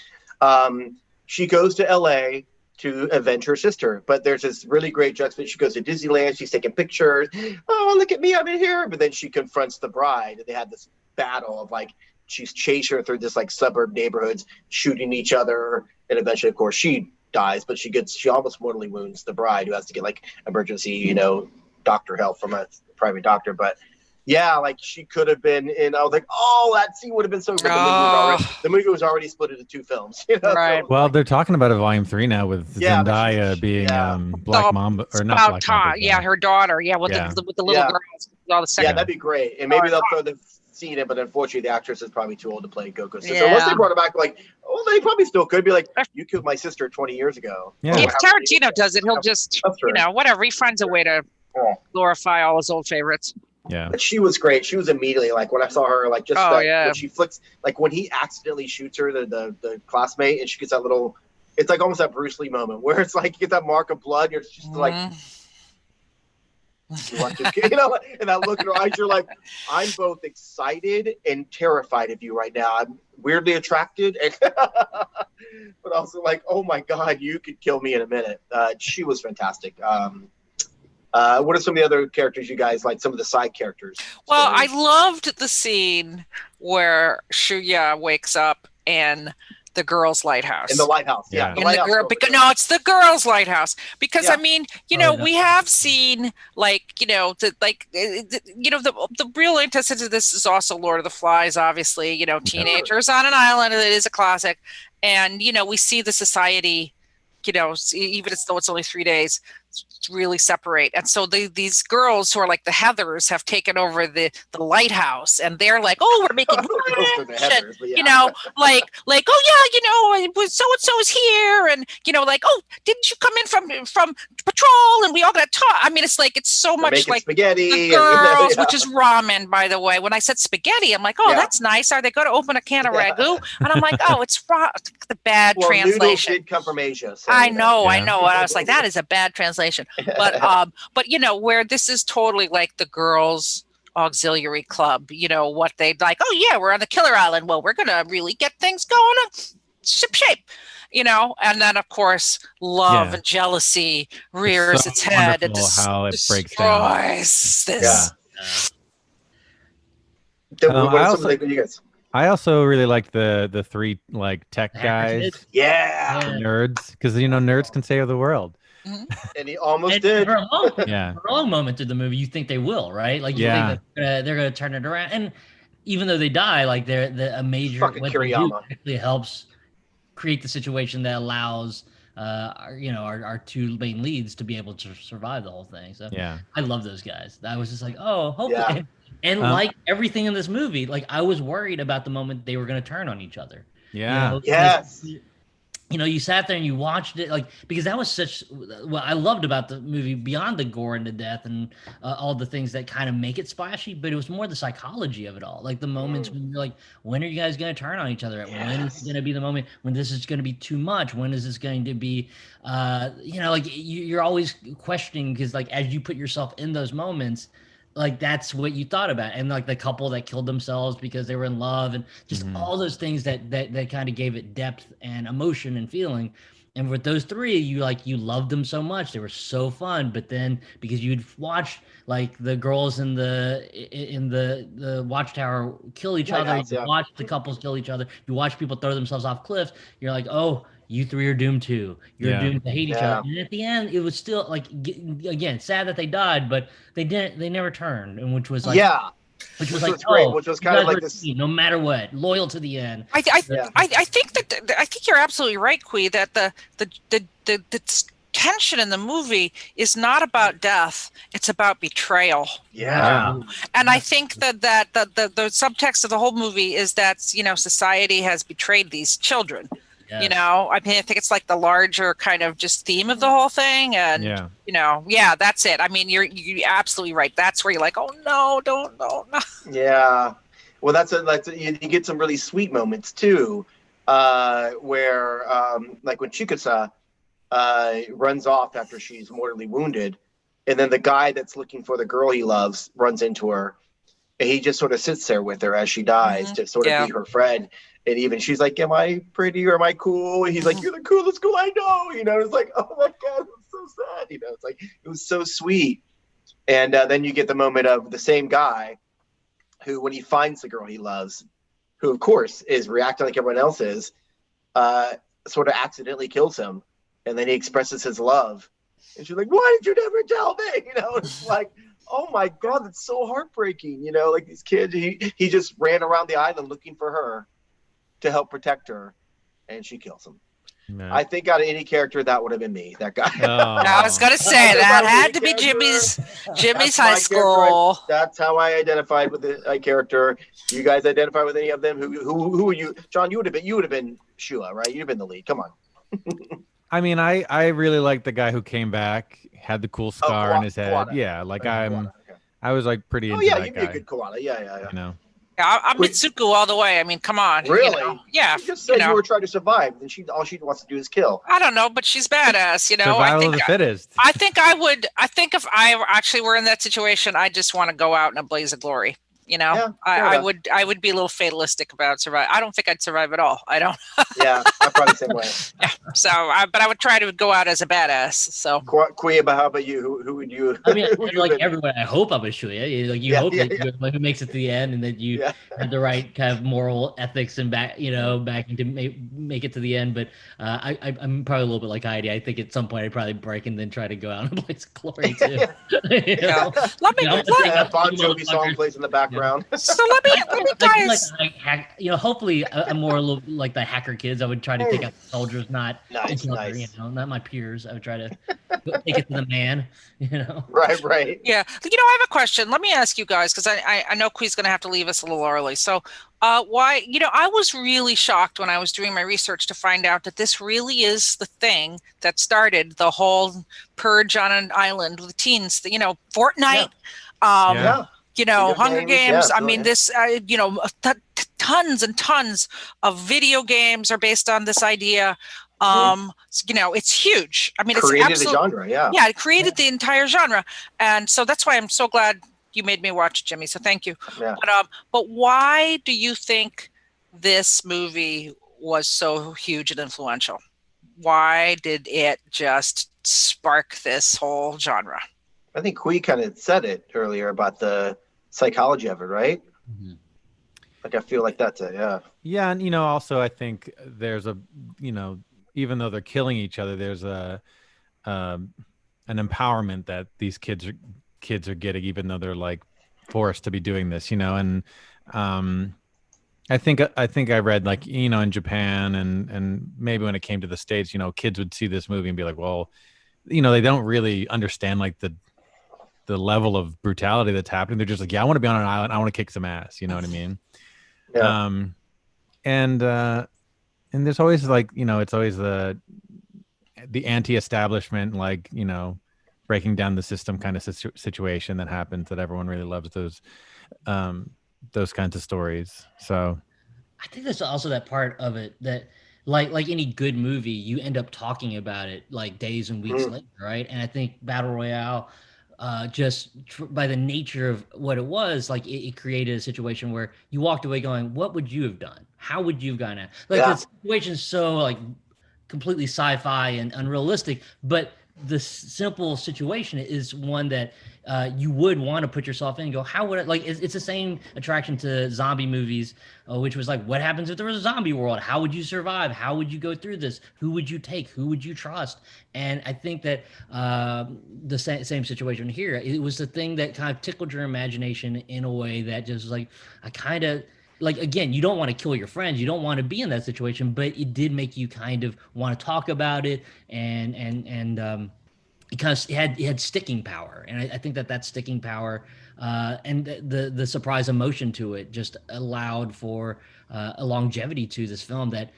She goes to LA to avenge her sister. But there's this really great juxtaposition. She goes to Disneyland. She's taking pictures. Oh, look at me, I'm in here. But then she confronts the bride. And they had this battle of like, she's chasing her through this like suburb neighborhoods, shooting each other. And eventually, of course, she dies, but she almost mortally wounds the bride, who has to get like emergency, doctor help from a private doctor. But yeah, like she could have been in. I was like, oh, that scene would have been so good. The movie was already split into 2 films. Right. So, well, they're talking about a volume 3 now with Zendaya being Black Mamba, or not Black Mamba. Yeah, her daughter. Yeah, with the little girls. All the second. Yeah, that'd be great. And maybe they'll throw the scene in, but unfortunately, the actress is probably too old to play Goku's sister. Unless they brought her back, like, they probably still could be like, you killed my sister 20 years ago. Yeah. If Tarantino does it, he'll just, whatever. He finds a way to glorify all his old favorites. Yeah, but she was great. She was immediately like, when I saw her, like, just when she flicks, like when he accidentally shoots her, the classmate, and she gets that little, it's like almost that Bruce Lee moment where it's like you get that mark of blood, and you're just like, and that look in her eyes, you're like, I'm both excited and terrified of you right now. I'm weirdly attracted, but also like, oh my God, you could kill me in a minute. She was fantastic. What are some of the other characters you guys like? Some of the side characters. Well, I loved the scene where Shuya wakes up in the girls' lighthouse. In the lighthouse, yeah. It's the girls' lighthouse. Because I mean, we have seen the real antithesis of this is also Lord of the Flies. Obviously, teenagers on an island. It is a classic, and we see the society. Even though it's only 3 days, really separate. And so these girls who are like the Heathers have taken over the lighthouse, and they're like, oh, we're making so and so is here, and oh, didn't you come in from patrol, and we all got to talk. I mean, it's like, it's so much like spaghetti, the girls, which is ramen, by the way. When I said spaghetti, I'm like, oh, that's nice. Are they going to open a can of ragu? And I'm like, oh, it's the bad translation. Noodles did come from Asia. So, I know. And I was like, that is a bad translation. But where this is totally like the girls' auxiliary club, what they'd like, oh yeah, we're on the killer island. Well, we're gonna really get things going on ship shape. And then of course love and jealousy rears its head and how it breaks down. This. I also really like the 3 like tech guys. Nerds, because nerds can save the world. And he almost did. For a long moment through the movie, you think they will, right? Like you think that they're going to turn it around, and even though they die, like they're a major what they do actually helps create the situation that allows our 2 main leads to be able to survive the whole thing. So I love those guys. I was just like, oh, hopefully. And like everything in this movie, like I was worried about the moment they were going to turn on each other. You sat there and you watched it, like, because that was such what I loved about the movie, beyond the gore and the death and all the things that kind of make it splashy, but it was more the psychology of it all. Like the moments when you're like, when are you guys going to turn on each other? When is going to be the moment when this is going to be too much? When is this going to be, you're always questioning, because like as you put yourself in those moments, like that's what you thought about. And like the couple that killed themselves because they were in love, and just all those things that kind of gave it depth and emotion and feeling. And with those 3, you loved them so much. They were so fun. But then because you'd watch like the girls in the watchtower kill each other, you watch the couples kill each other, you watch people throw themselves off cliffs, you're like, oh, you 3 are doomed too. You're doomed to hate each other. And at the end, it was still like, again, sad that they died, but they never turned, and which was like, which was great, which was kind of like this, no matter what, loyal to the end. I think you're absolutely right, Kui, that the tension in the movie is not about death; it's about betrayal. And I think that the subtext of the whole movie is that society has betrayed these children. I mean, I think it's like the larger kind of just theme of the whole thing, and that's it. I mean, you're absolutely right. That's where you're like, oh no, no. Yeah, well, you get some really sweet moments too, where like when Chikusa runs off after she's mortally wounded, and then the guy that's looking for the girl he loves runs into her, and he just sort of sits there with her as she dies to sort of be her friend. And even she's like, am I pretty or am I cool? And he's like, you're the coolest girl I know. You know, it's like, oh my God, it's so sad. You know, it's like, it was so sweet. And then you get the moment of the same guy who, when he finds the girl he loves, who of course is reacting like everyone else is, sort of accidentally kills him. And then he expresses his love. And she's like, why did you never tell me? You know, it's like, oh my God, that's so heartbreaking. You know, like these kids, he just ran around the island looking for her to help protect her, and she kills him. No. I think out of any character, that would have been me, that guy. Oh. I was going to say, that had to be Jimmy's high school. That's how I identified with the character. You guys identify with any of them? Who were you? John, you would have been Shua, right? You'd have been the lead. Come on. I mean, I really liked the guy who came back, had the cool scar on his head. Kawada. Yeah, like I was like pretty into that guy. Oh yeah, you'd be a good Kawada. Yeah. You know. Yeah, I'm Mitsuko all the way. I mean, come on. Really? You know? Yeah. She just said you were trying to survive, and all she wants to do is kill. I don't know, but she's badass. You know, survival of the fittest. I think I would. I think if I actually were in that situation, I just want to go out in a blaze of glory. You know, yeah, I would be a little fatalistic about survive. I don't think I'd survive at all. I don't. Yeah, I'm probably the same way. Yeah. So, but I would try to go out as a badass. So, Kuya, how about you? Who would you? I mean, like everyone, I hope I'm a Shuya. Like you hope that you're who makes it to the end, and that you have the right kind of moral ethics and backing to make it to the end. But I'm probably a little bit like Heidi. I think at some point I'd probably break and then try to go out in a place of glory too. Let me. That Bon Jovi song plays in the background. So let me guys. Hopefully, I'm more a little like the hacker kids. I would try to take out the soldiers, not nice. Not my peers. I would try to take it to the man. Right. Yeah, I have a question. Let me ask you guys, because I know Quee's going to have to leave us a little early. So, why? I was really shocked when I was doing my research to find out that this really is the thing that started the whole purge on an island with teens. Fortnite. Hunger Games. I mean, this, tons and tons of video games are based on this idea. It's huge. I mean, it's created the genre. Yeah, it created the entire genre, and so that's why I'm so glad you made me watch, Jimmy. So thank you. Yeah. But why do you think this movie was so huge and influential? Why did it just spark this whole genre? I think Kui kind of said it earlier about the psychology of it, right? Mm-hmm. Like I feel like that's it. Yeah, and also I think there's even though they're killing each other, there's an empowerment that these kids are getting, even though they're like forced to be doing this, and I think I read like in Japan and maybe when it came to the States, kids would see this movie and be like, well, they don't really understand like the level of brutality that's happening. They're just like, yeah, I want to be on an island. I want to kick some ass. You know what I mean? Yeah. And there's always like, it's always the anti-establishment, like, breaking down the system kind of situation that happens, that everyone really loves those kinds of stories. So I think there's also that part of it that like any good movie, you end up talking about it like days and weeks later. Right. And I think Battle Royale, by the nature of what it was, like it created a situation where you walked away going, what would you have done? How would you have gone at? Like the situation's so like completely sci-fi and unrealistic, but the simple situation is one that you would want to put yourself in and go, how would it, like, it's the same attraction to zombie movies, which was like, what happens if there was a zombie world? How would you survive? How would you go through this? Who would you take? Who would you trust? And I think that the same situation here, it was the thing that kind of tickled your imagination in a way that just like, I kind of, like, again, you don't want to kill your friends. You don't want to be in that situation, but it did make you kind of want to talk about it, and because it had sticking power. And I think that sticking power and the surprise emotion to it just allowed for a longevity to this film that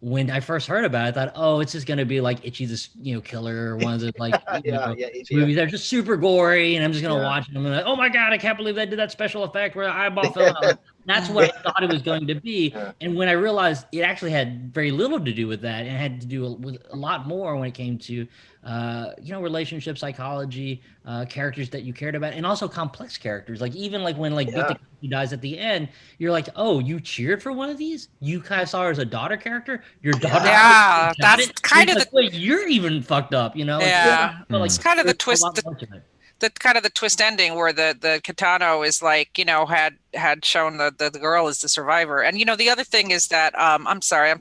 when I first heard about it, I thought, oh, it's just going to be like Itchy, this, killer, or one of the like movies that are just super gory, and I'm just going to watch it. And I'm like, oh my God, I can't believe they did that special effect where the eyeball fell out. That's what I thought it was going to be. Yeah. And when I realized it actually had very little to do with that, and had to do with a lot more when it came to, relationship psychology, characters that you cared about, and also complex characters. Like even like when like Beat the Country dies at the end, you're like, oh, you cheered for one of these? You kind of saw her as a daughter character? Your daughter? Yeah, that's kind of like, wait, you're even fucked up, you know? Yeah, like, it's kind of the there's a twist. lot more to it. The kind of the twist ending where the Kitano is like, had shown the girl as the survivor. And the other thing is that I'm sorry,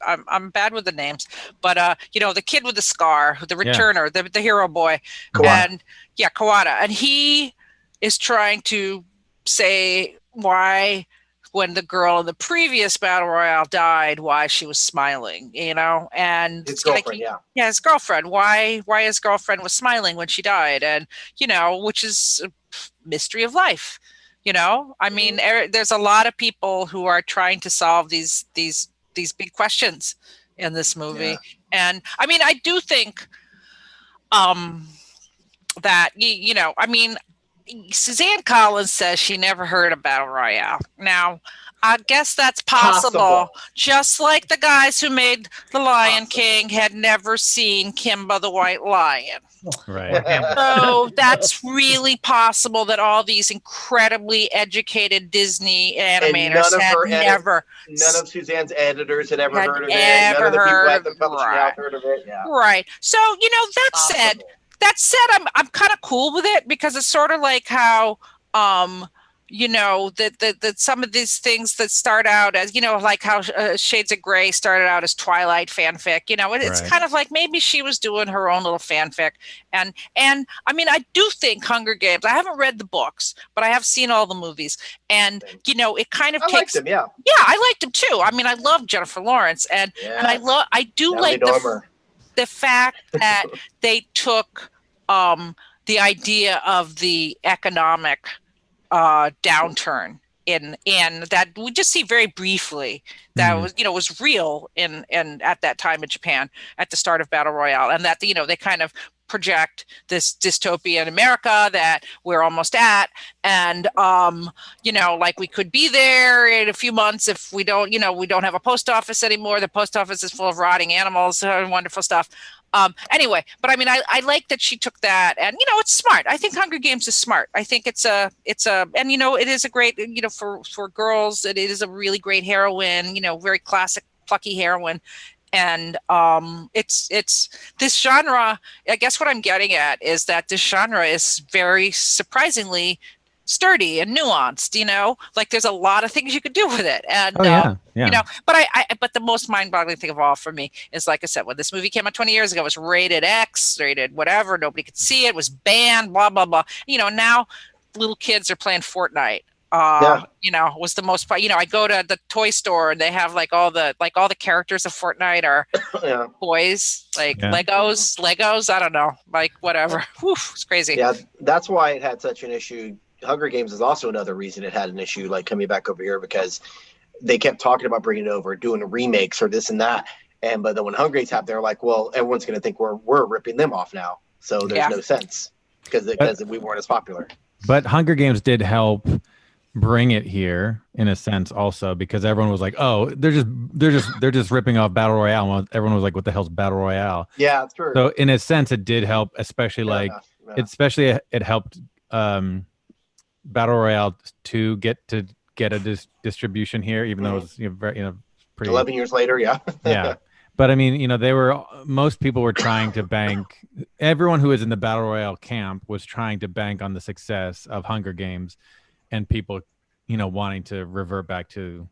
I'm bad with the names, but the kid with the scar, the returner, the hero boy, Kawada. Kawada, and he is trying to say why, when the girl in the previous battle royale died, why she was smiling, and His girlfriend, his girlfriend, why his girlfriend was smiling when she died, and which is a mystery of life. I mean, there's a lot of people who are trying to solve these big questions in this movie, and I mean, I do think that I mean, Suzanne Collins says she never heard of Battle Royale. Now, I guess that's possible. Just like the guys who made The Lion King had never seen Kimba the White Lion. Right. So that's really possible that all these incredibly educated Disney animators none of Suzanne's editors had ever heard of it. None of the people at the publishing house heard of it. Yeah. Right. So, that said, I'm kind of cool with it, because it's sort of like how, that some of these things that start out as, like how Shades of Grey started out as Twilight fanfic, it's kind of like maybe she was doing her own little fanfic. And I mean, I do think Hunger Games, I haven't read the books, but I have seen all the movies, and, it kind of takes them, yeah, I liked them too. I mean, I love Jennifer Lawrence, and I do like the fact that they took the idea of the economic downturn in that we just see very briefly that was real in at that time in Japan at the start of Battle Royale, and that they kind of project this dystopian America that we're almost at, and like we could be there in a few months if we don't have a post office anymore. The post office is full of rotting animals and wonderful stuff. Anyway, but I mean, I like that she took that, and it's smart. I think Hunger Games is smart. I think it's a, and it is a great, for girls, it is a really great heroine, very classic, plucky heroine. And it's this genre. I guess what I'm getting at is that this genre is very surprisingly sturdy and nuanced, like there's a lot of things you could do with it. And but the most mind-boggling thing of all for me is, like I said, when this movie came out 20 years ago, it was rated X, rated whatever, nobody could see it, was banned, blah blah blah. Now little kids are playing Fortnite. Was the most, I go to the toy store and they have like all the characters of Fortnite are boys, like Legos, I don't know, like whatever. Whew, it's crazy. Yeah, that's why it had such an issue. Hunger Games is also another reason it had an issue, like coming back over here, because they kept talking about bringing it over, doing remakes or this and that. But then when Hunger Games happened, they're like, well, everyone's going to think we're ripping them off now. So there's no sense because we weren't as popular. But Hunger Games did help bring it here in a sense also, because everyone was like, oh, they're just ripping off Battle Royale. Everyone was like, what the hell's Battle Royale? Yeah, that's true. So in a sense, it did help, especially especially it helped Battle Royale to get a distribution here, even though it was pretty 11 years later. Yeah. But I mean, most people were trying to bank, everyone who was in the Battle Royale camp was trying to bank on the success of Hunger Games, and people wanting to revert back to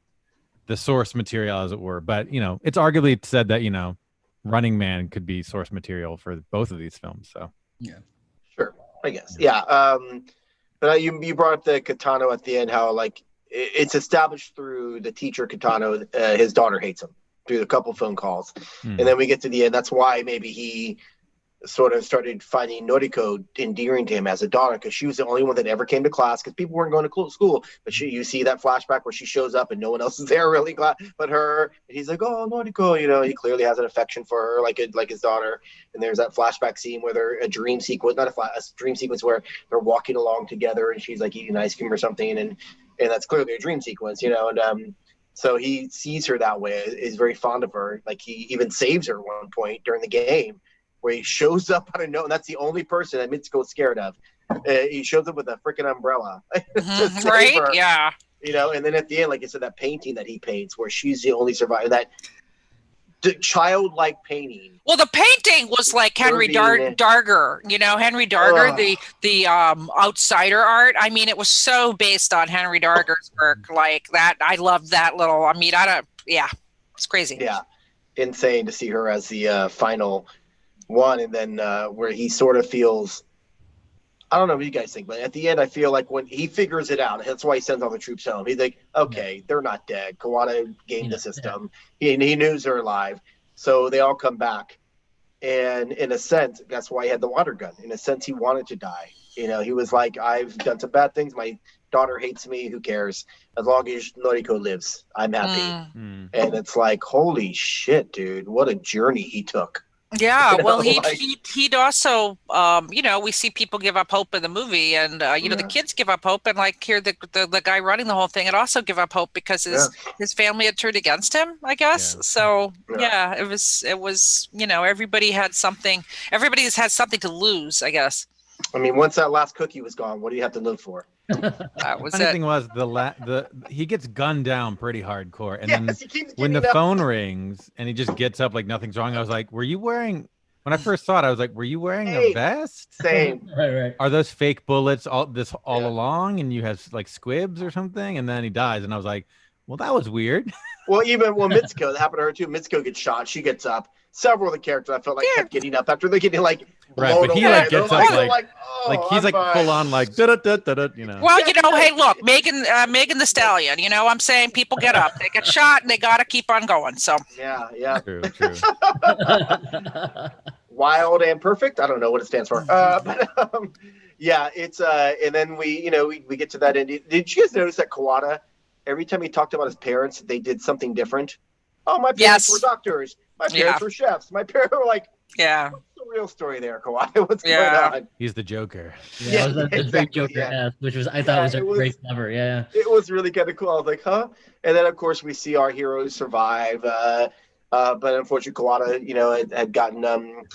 the source material, as it were. But it's arguably said that Running Man could be source material for both of these films. So yeah, sure, I guess. Yeah. But you brought up the Kitano at the end, how like it's established through the teacher Kitano, his daughter hates him through a couple phone calls. And then we get to the end. That's why maybe he sort of started finding Noriko endearing to him as a daughter, because she was the only one that ever came to class, because people weren't going to school. But you see that flashback where she shows up and no one else is there really but her. And he's like, oh, Noriko, he clearly has an affection for her, like his daughter. And there's that flashback scene where they're a dream sequence where they're walking along together and she's like eating ice cream or something. And and that's clearly a dream sequence, you know. And so he sees her that way, is very fond of her. Like he even saves her at one point during the game, where he shows up out of nowhere. And that's the only person that Mitsuko's scared of. He shows up with a freaking umbrella, to save right? her, Yeah. you know. And then at the end, like I said, that painting that he paints, where she's the only survivor, that childlike painting. Well, the painting was like Henry Darger, you know, Henry Darger, the outsider art. I mean, it was so based on Henry Darger's work, like that. I loved that little. I mean, it's crazy. Yeah, insane to see her as the final one, and then where he sort of feels. I don't know what you guys think, but at the end, I feel like when he figures it out, that's why he sends all the troops home. He's like, okay, they're not dead. Kawada gamed the system. Yeah. He knew they're alive. So they all come back. And in a sense, that's why he had the water gun. In a sense, he wanted to die. You know, he was like, I've done some bad things. My daughter hates me. Who cares? As long as Noriko lives, I'm happy. And it's like, holy shit, dude. What a journey he took. Yeah, you know, well, he'd also, you know, we see people give up hope in the movie, and you know, the kids give up hope, and like here, the guy running the whole thing had also give up hope because his family had turned against him, I guess. So it was, you know, everybody has had something to lose, I guess. I mean, once that last cookie was gone, what do you have to live for? That was Funny thing was he gets gunned down pretty hardcore, and then when the up. phone rings and he just gets up like nothing's wrong, I was like, were you wearing? When I first saw it, I was like, were you wearing a vest? Same. Right. Are those fake bullets all along, and you have like squibs or something? And then he dies, and I was like, well, that was weird. Well, Mitsuko, that happened to her too. Mitsuko gets shot. She gets up. Several of the characters I felt like kept getting up after they're getting like blown but he away. like gets up like he's like full on like da da da da, you know. Well, you know, hey, look, Megan the Stallion. You know, I'm saying people get up, they get shot, and they got to keep on going. So yeah, true. Wild and perfect. I don't know what it stands for, but yeah, it's and then we get to that end. Did you guys notice that Kawada, every time he talked about his parents, they did something different? Oh, my parents were doctors. My parents were chefs. My parents were like, what's the real story there, Kawhi? What's going on? He's the Joker. Yeah, it was the big Joker which was, I thought was a great cover. Yeah. It was really kind of cool. I was like, huh? And then, of course, we see our heroes survive. But unfortunately, Kawada, you know, had gotten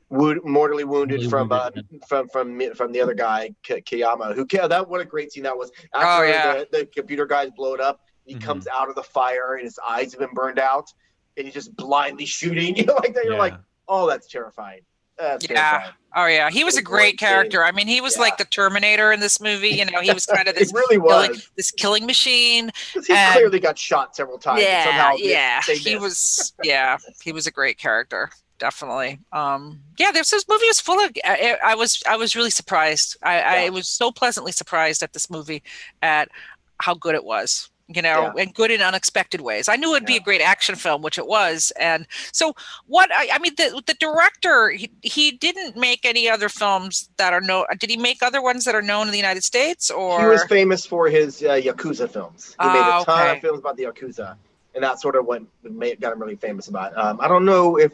mortally wounded from the other guy, Kiyama. What a great scene that was. After the computer guys blow it up, he comes out of the fire and his eyes have been burned out, and he's just blindly shooting, you know, like that. You're like, oh, that's terrifying. Terrifying. Oh yeah, he was a great character. I mean, he was like the Terminator in this movie. You know, he was kind of this this killing machine. He clearly got shot several times. He was a great character. Definitely. This movie was full of. I was really surprised. I was so pleasantly surprised at this movie, at how good it was. You know, and good in unexpected ways. I knew it'd be a great action film, which it was. And so the director, he didn't make any other films that are did he make other ones that are known in the United States? Or he was famous for his Yakuza films. He made a ton of films about the Yakuza, and that's sort of what got him really famous about. I don't know if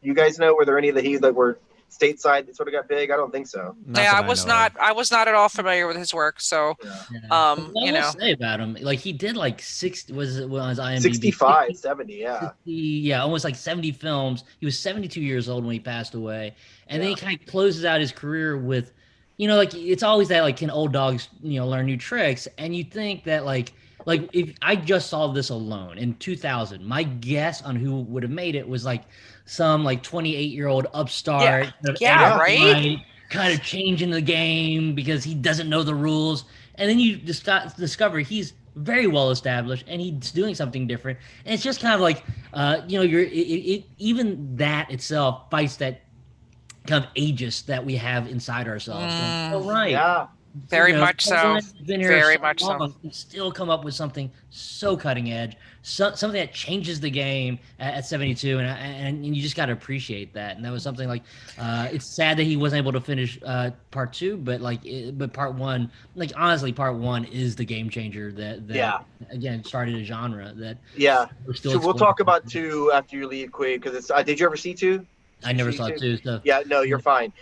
you guys know, were there any that were stateside that sort of got big? I don't think so. I was not at all familiar with his work. So, you know, say about him, like he did like 60, was IMDb 65, 70, 60, almost like 70 films. He was 72 years old when he passed away, and then he kind of closes out his career with, you know, like it's always that like, can old dogs, you know, learn new tricks? And you think that like if I just saw this alone in 2000, my guess on who would have made it was like some like 28-year-old upstart, kind of changing the game because he doesn't know the rules, and then you discover he's very well established and he's doing something different, and it's just kind of like you know, even that itself fights that kind of ageist that we have inside ourselves. Very much so. Very much so. Still come up with something so cutting edge, something that changes the game at 72, and you just got to appreciate that. And that was something like, it's sad that he wasn't able to finish part 2, but part 1, like honestly, part 1 is the game changer that again started a genre that. So we'll talk about 2 after you leave, Quay, because it's. Did you ever see 2? I never saw it too. So yeah, no, you're fine.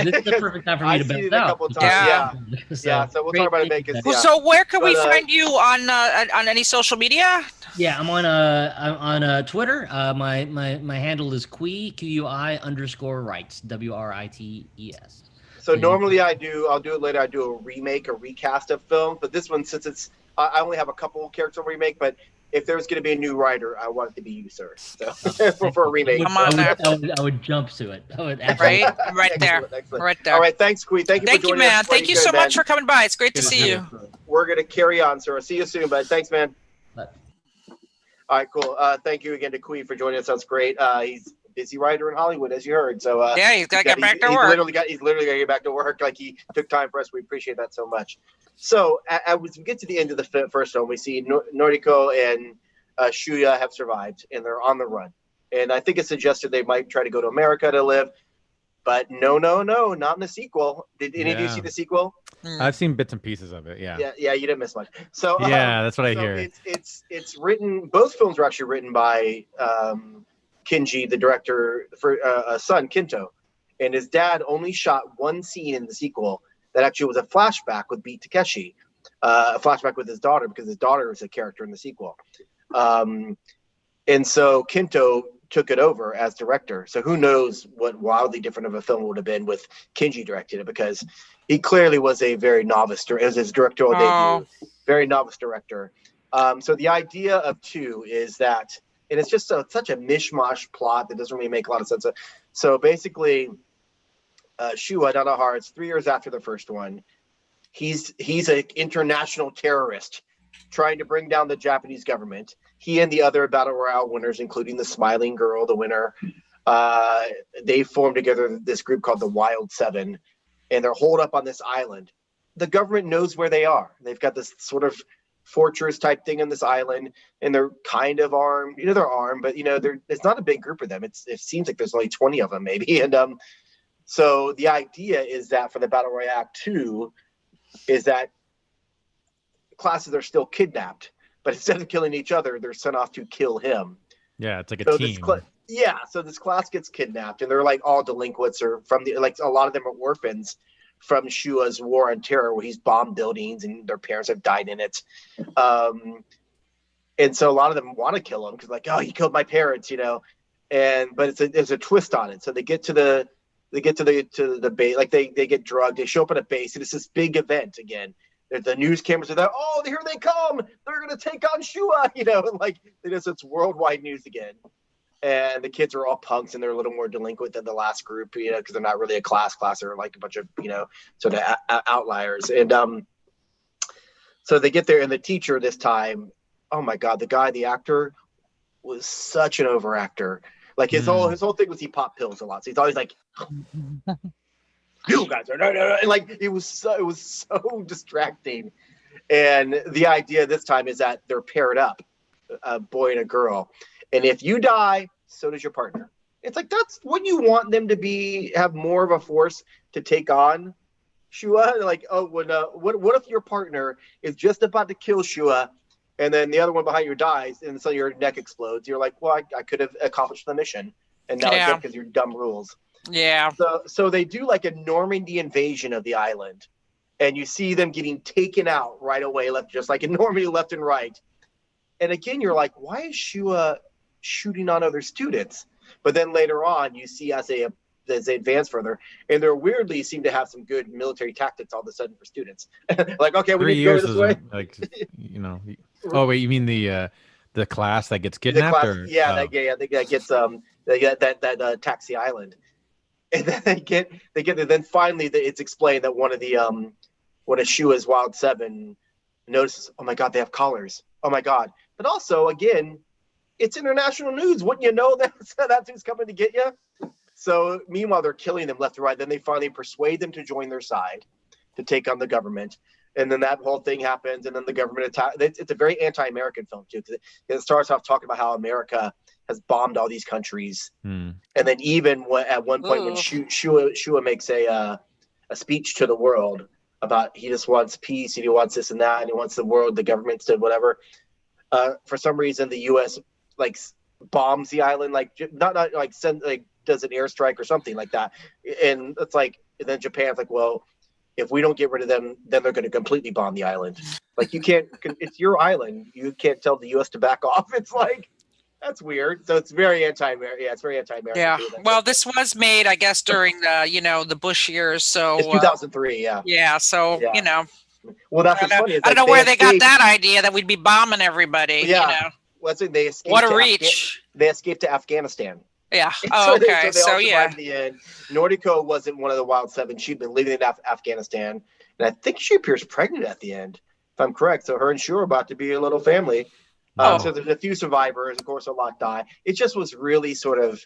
This is the perfect time for me to seen bounce it a out. couple of times. Yeah. So we'll talk about it because. Yeah. So where can we find you on any social media? Yeah, I'm on Twitter. My handle is QUI _rights WRITES. So normally I'll do it later. I do a remake, a recast of film, but this one, since I only have a couple character remake, but if there's going to be a new writer, I want it to be you, sir. So for a remake, I would jump to it. I would right there. Right there. All right, thanks, Queen. Thank you for joining man. us. Thank you so much for coming by. It's great to see you. We're going to carry on, sir. I'll see you soon, bud. Thanks, man. Bye. All right, cool. Thank you again to Queen for joining us. That's great. He's a busy writer in Hollywood, as you heard. So yeah, he's got to get back to work. He's literally got to get back to work. Like, he took time for us. We appreciate that so much. So as we get to the end of the first film, we see Noriko and Shuya have survived, and they're on the run. And I think it suggested they might try to go to America to live. But no, not in the sequel. Did any of you see the sequel? I've seen bits and pieces of it. Yeah, you didn't miss much. So that's what I hear. It's written. Both films were actually written by Kinji, the director, for a son, Kinto, and his dad only shot one scene in the sequel that actually was a flashback with Beat Takeshi, a flashback with his daughter, because his daughter is a character in the sequel. And so Kinto took it over as director. So who knows what wildly different of a film would have been with Kinji directing it, because he clearly was a very novice. It was his directorial debut, very novice director. So the idea of 2 is that, and it's just such a mishmash plot that doesn't really make a lot of sense. So basically, Shua Nanahara, it's 3 years after the first one. He's an international terrorist trying to bring down the Japanese government. He and the other Battle Royale winners, including the Smiling Girl, the winner, they formed together this group called the Wild Seven, and they're holed up on this island. The government knows where they are. They've got this sort of fortress type thing on this island, and they're kind of armed. They're armed, but it's not a big group of them. It seems like there's only 20 of them, maybe. And so the idea is that for the Battle Royale 2, is that classes are still kidnapped, but instead of killing each other, they're sent off to kill him. Yeah, it's like a team. So this class gets kidnapped, and they're like all delinquents, or from a lot of them are orphans from Shua's war on terror, where he's bombed buildings and their parents have died in it. And so a lot of them want to kill him because, like, oh, he killed my parents, but it's a twist on it. So they get to the base, like they get drugged, they show up at a base, and it's this big event again. The news cameras are there. Oh, here they come! They're gonna take on Shua, and like it's worldwide news again. And the kids are all punks, and they're a little more delinquent than the last group, because they're not really a class. They're like a bunch of sort of outliers. And so they get there, and the teacher this time, oh my God, the actor was such an overactor. Like his whole thing was he popped pills a lot, so he's always like. You guys are and like it was so distracting. And the idea this time is that they're paired up, a boy and a girl, and if you die, so does your partner. It's like, that's when you want them to have more of a force to take on Shua. Like, oh, what if your partner is just about to kill Shua, and then the other one behind you dies, and so your neck explodes? You're like, well, I could have accomplished the mission, and now it's because your dumb rules. Yeah. So they do like a Normandy invasion of the island, and you see them getting taken out right away, just like in Normandy, left and right. And again, you're like, why is Shua shooting on other students? But then later on, you see as they advance further, and they weirdly seem to have some good military tactics all of a sudden for students. Like, okay, we need to go this way. Oh wait, you mean the class that gets kidnapped? That gets that taxi island. And then they get there. Then finally, it's explained that one of Shua's Wild Seven notices, oh my God, they have collars. Oh my God! But also, again, it's international news. Wouldn't you know that's who's coming to get you? So meanwhile, they're killing them left and right. Then they finally persuade them to join their side to take on the government. And then that whole thing happens, and then the government attack. It's a very anti-American film too, because it starts off talking about how America has bombed all these countries, and then even at one point when Shua makes a speech to the world about he just wants peace and he wants this and that and he wants the world, the governments to whatever. For some reason, the U.S. like bombs the island, like not like does an airstrike or something like that. And it's like, and then Japan's like, well, if we don't get rid of them, then they're going to completely bomb the island. Like, you can't, it's your island. You can't tell the U.S. to back off. It's like, that's weird. So it's very anti-American. Yeah, it's very anti-American. Yeah. Well, this was made, I guess, during the, the Bush years. So it's 2003. Yeah. Yeah. So, Well, that's what's funny. I don't know where they got that idea that we'd be bombing everybody. Yeah. Well, they escaped. What a reach. They escaped to Afghanistan. Yeah. Oh, okay. So yeah. In the end, Noriko wasn't one of the Wild Seven. She'd been living in Afghanistan, and I think she appears pregnant at the end, if I'm correct. So her and Shu are about to be a little family. So there's a few survivors. Of course, a lot die. It just was really sort of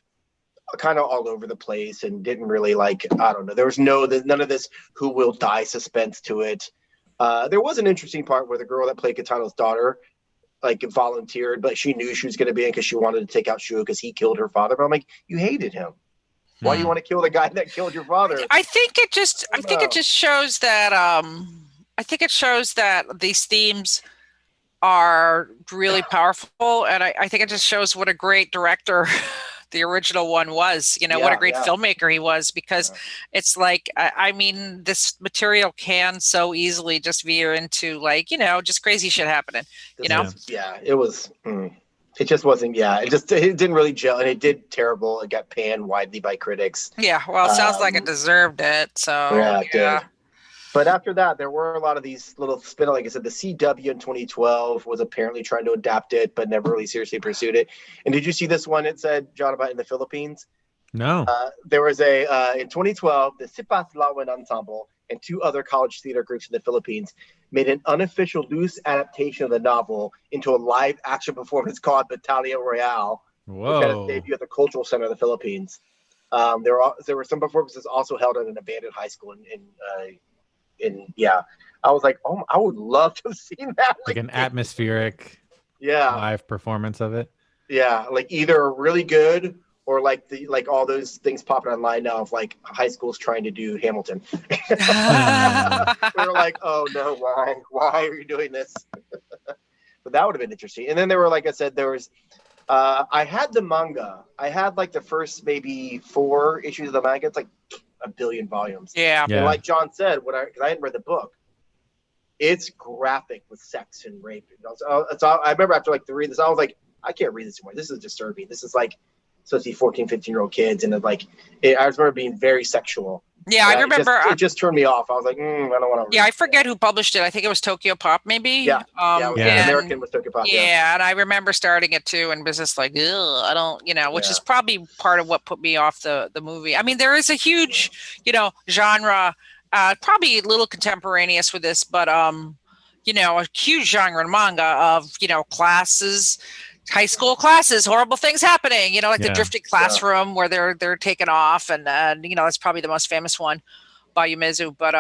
kind of all over the place and didn't really I don't know. There was none of this who will die suspense to it. There was an interesting part where the girl that played Kitano's daughter volunteered, but she knew she was going to be in because she wanted to take out Shu because he killed her father. But I'm like, you hated him. Why do you want to kill the guy that killed your father? I think it just shows that these themes are really powerful, and I think it just shows what a great director the original one was, what a great filmmaker he was, because it's like, I mean, this material can so easily just veer into just crazy shit happening, it was, it just wasn't, it didn't really gel, and it did terrible. It got panned widely by critics. Yeah. Well, it sounds like it deserved it. So it did. But after that, there were a lot of these little spin. Like I said, the CW in 2012 was apparently trying to adapt it, but never really seriously pursued it. And did you see this one? It said, John, about in the Philippines? No. There was in 2012, the Sipas Lawan Ensemble and 2 other college theater groups in the Philippines made an unofficial loose adaptation of the novel into a live action performance called Battalion Royale, which had its debut at the Cultural Center of the Philippines. There were some performances also held at an abandoned high school I was like, oh, I would love to have seen that. Like an atmospheric live performance of it. Yeah, like either really good or like all those things popping online now of like high schools trying to do Hamilton. We were like, oh no, why are you doing this? But that would have been interesting. And then there were, like I said, there was I had the manga. I had like the first maybe 4 issues of the manga. It's like 1 billion volumes. Yeah. And like John said, because I hadn't read the book, it's graphic with sex and rape. I remember after to read this, I was like, I can't read this anymore. This is disturbing. This is like supposed to be 14, 15-year-old kids, and I remember being very sexual. Yeah, I remember. It just turned me off. I was like, I don't want to. Yeah, I forget who published it. I think it was Tokyo Pop, maybe. Yeah. American was Tokyo Pop. Yeah, and I remember starting it too, and was just like, ugh, I don't, which is probably part of what put me off the movie. I mean, there is a huge, genre, probably a little contemporaneous with this, but a huge genre in manga of classes. High school classes, horrible things happening, the drifting classroom where they're taken off, and that's probably the most famous one by Yumezu. But